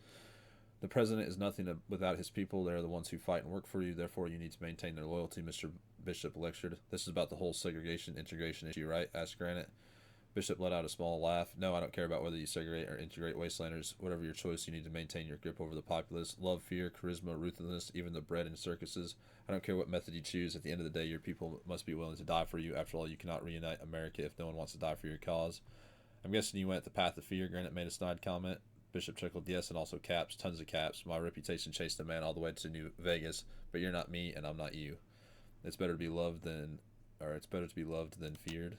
The president is nothing without his people. They are the ones who fight and work for you. Therefore, you need to maintain their loyalty, Mr. Bishop lectured. This is about the whole segregation integration issue, right? Asked Granite. Bishop let out a small laugh. No, I don't care about whether you segregate or integrate wastelanders. Whatever your choice, you need to maintain your grip over the populace. Love, fear, charisma, ruthlessness, even the bread and circuses. I don't care what method you choose. At the end of the day, your people must be willing to die for you. After all, you cannot reunite America if no one wants to die for your cause. I'm guessing you went the path of fear, Granite made a snide comment. Bishop chuckled, yes, and also caps, tons of caps. My reputation chased a man all the way to New Vegas, but you're not me, and I'm not you. It's better to be loved than feared.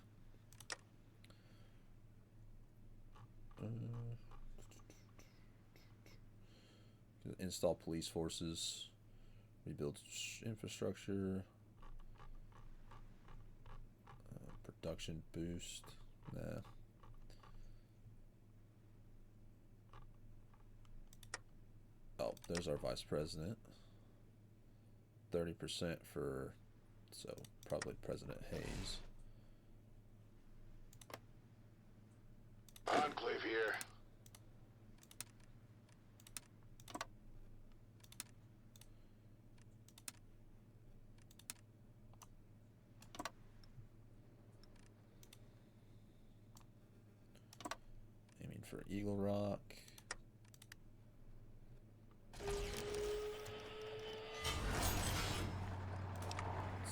Install police forces, rebuild infrastructure, production boost. Nah. Oh, there's our vice president. 30% for, so probably President Hayes. Enclave here. Aiming for Eagle Rock. Let's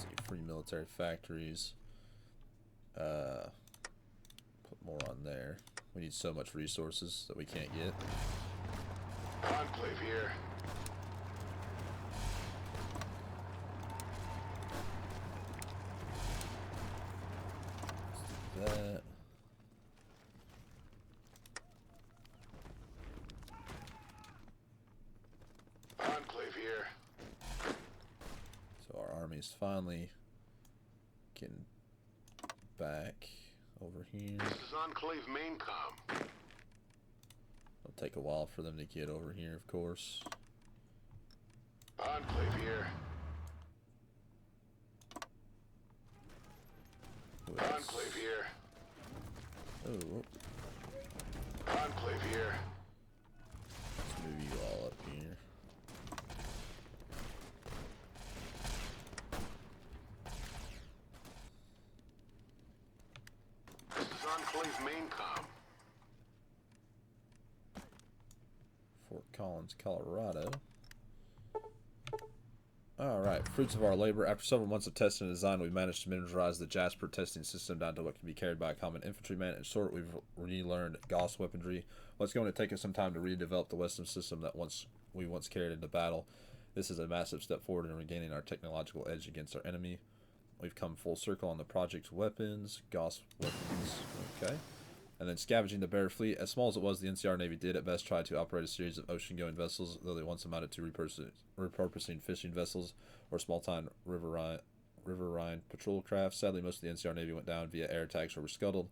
see, free military factories. Put more on there. We need so much resources that we can't get. Enclave here. Let's do that. Enclave here. So our army's finally getting back over here. This is Enclave main comm. It'll take a while for them to get over here, of course. Enclave here. Enclave here. Oh, Enclave here. let's move you all up here. Enclave main comm. Fort Collins, Colorado. Alright, fruits of our labor. After several months of testing and design, we managed to miniaturize the Jasper testing system down to what can be carried by a common infantryman. In short, we've relearned Gauss weaponry. Well, it's going to take us some time to redevelop the Western system that we once carried into battle. This is a massive step forward in regaining our technological edge against our enemy. We've come full circle on the project's weapons. Gauss weapons. Okay. And then scavenging the Bear Fleet. As small as it was, the NCR Navy did at best try to operate a series of ocean-going vessels, though they once amounted to repurposing fishing vessels or small-time riverine patrol craft. Sadly, most of the NCR Navy went down via air attacks or were scuttled.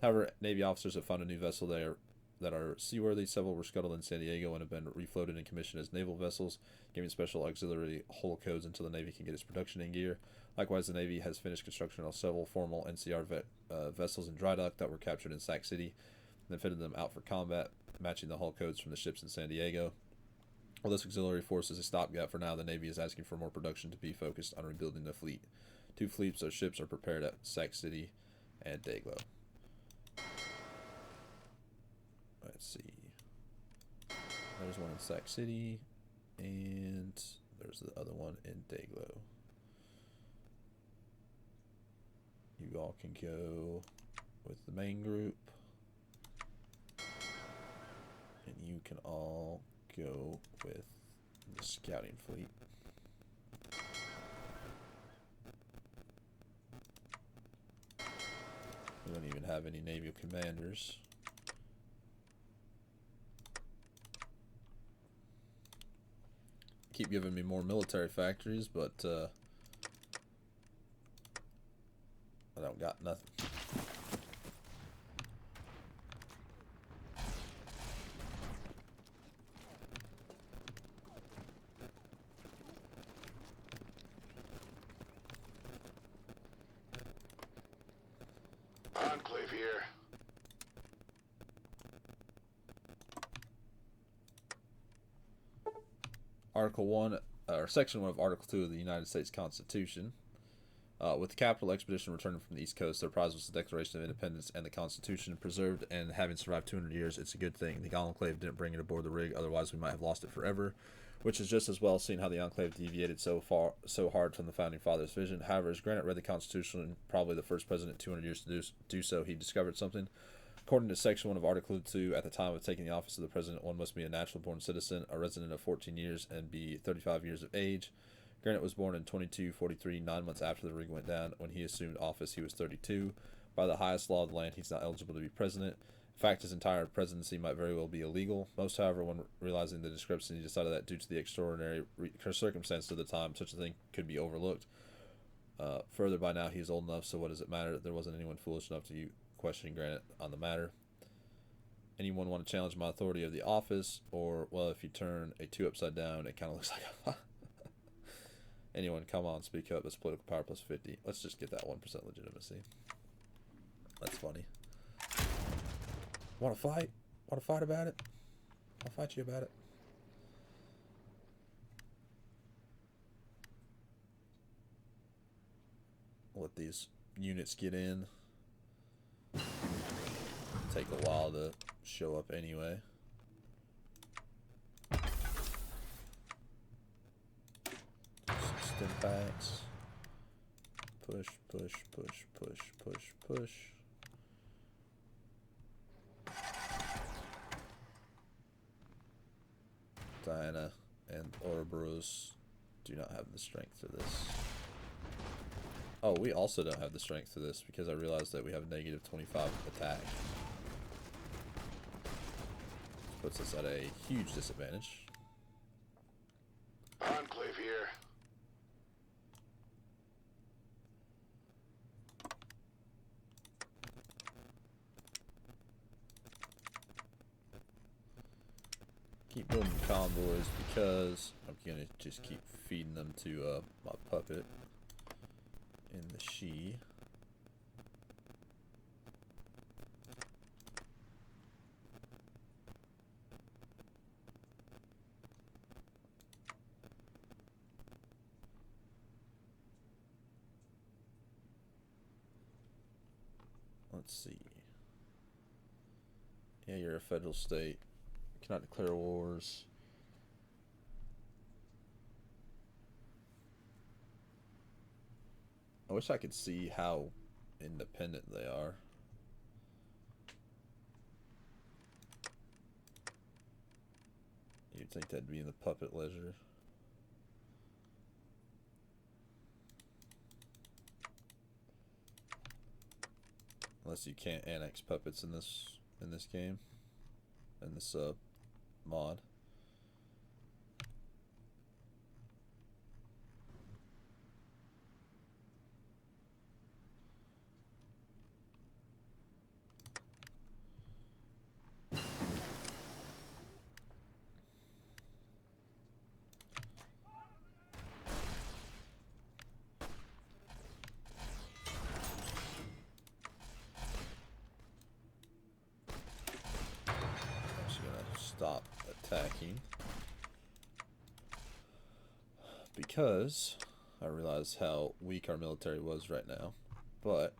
However, Navy officers have found a new vessel that are seaworthy. Several were scuttled in San Diego and have been refloated and commissioned as naval vessels, giving special auxiliary hull codes until the Navy can get its production in gear. Likewise, the Navy has finished construction on several formal NCR vessels in dry dock that were captured in Sac City, and then fitted them out for combat, matching the hull codes from the ships in San Diego. While this auxiliary force is a stopgap for now, the Navy is asking for more production to be focused on rebuilding the fleet. 2 fleets of ships are prepared at Sac City and Dayglow. Let's see. There's one in Sac City, and there's the other one in Dayglow. You all can go with the main group, and you can all go with the scouting fleet. We don't even have any naval commanders. Keep giving me more military factories, but I don't got nothing. Enclave here. Article 1, or Section 1 of Article 2 of the United States Constitution. With the capital expedition returning from the East Coast, their prize was the Declaration of Independence and the Constitution. Preserved and having survived 200 years, it's a good thing. The Enclave didn't bring it aboard the rig, otherwise we might have lost it forever, which is just as well, seeing how the Enclave deviated so hard from the Founding Fathers' vision. However, as Granite read the Constitution, probably the first president in 200 years to do so, he discovered something. According to Section 1 of Article 2, at the time of taking the office of the president, one must be a natural-born citizen, a resident of 14 years, and be 35 years of age. Granite was born in 2243, 9 months after the rig went down. When he assumed office, he was 32. By the highest law of the land, he's not eligible to be president. In fact, his entire presidency might very well be illegal. Most, however, when realizing the discrepancy, decided that due to the extraordinary circumstances of the time, such a thing could be overlooked. Further, by now, he is old enough, so what does it matter? There wasn't anyone foolish enough to question Granite on the matter. Anyone want to challenge my authority of the office? Or, well, if you turn a 2 upside down, it kind of looks like a... Anyone, come on, speak up. It's political power plus 50. Let's just get that 1% legitimacy. That's funny. Want to fight? Want to fight about it? I'll fight you about it. Let these units get in. Take a while to show up anyway. Stim packs. Push, push, push, push, push, push. Diana and Ouroboros do not have the strength for this. Oh, we also don't have the strength for this because I realized that we have negative 25 attack. Puts us at a huge disadvantage. Enclave here. Keep building convoys because I'm gonna just keep feeding them to my puppet in the She. Let's see. Yeah, you're a federal state. You cannot declare wars. I wish I could see how independent they are. You'd think that'd be in the puppet ledger. Unless you can't annex puppets in this game, in this mod. Stop attacking because I realize how weak our military was right now, but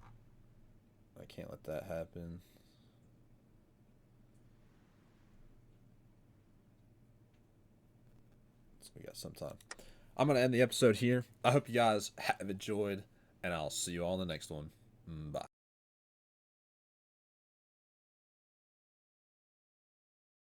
I can't let that happen. So we got some time. I'm going to end the episode here. I hope you guys have enjoyed, and I'll see you all in the next one. Bye.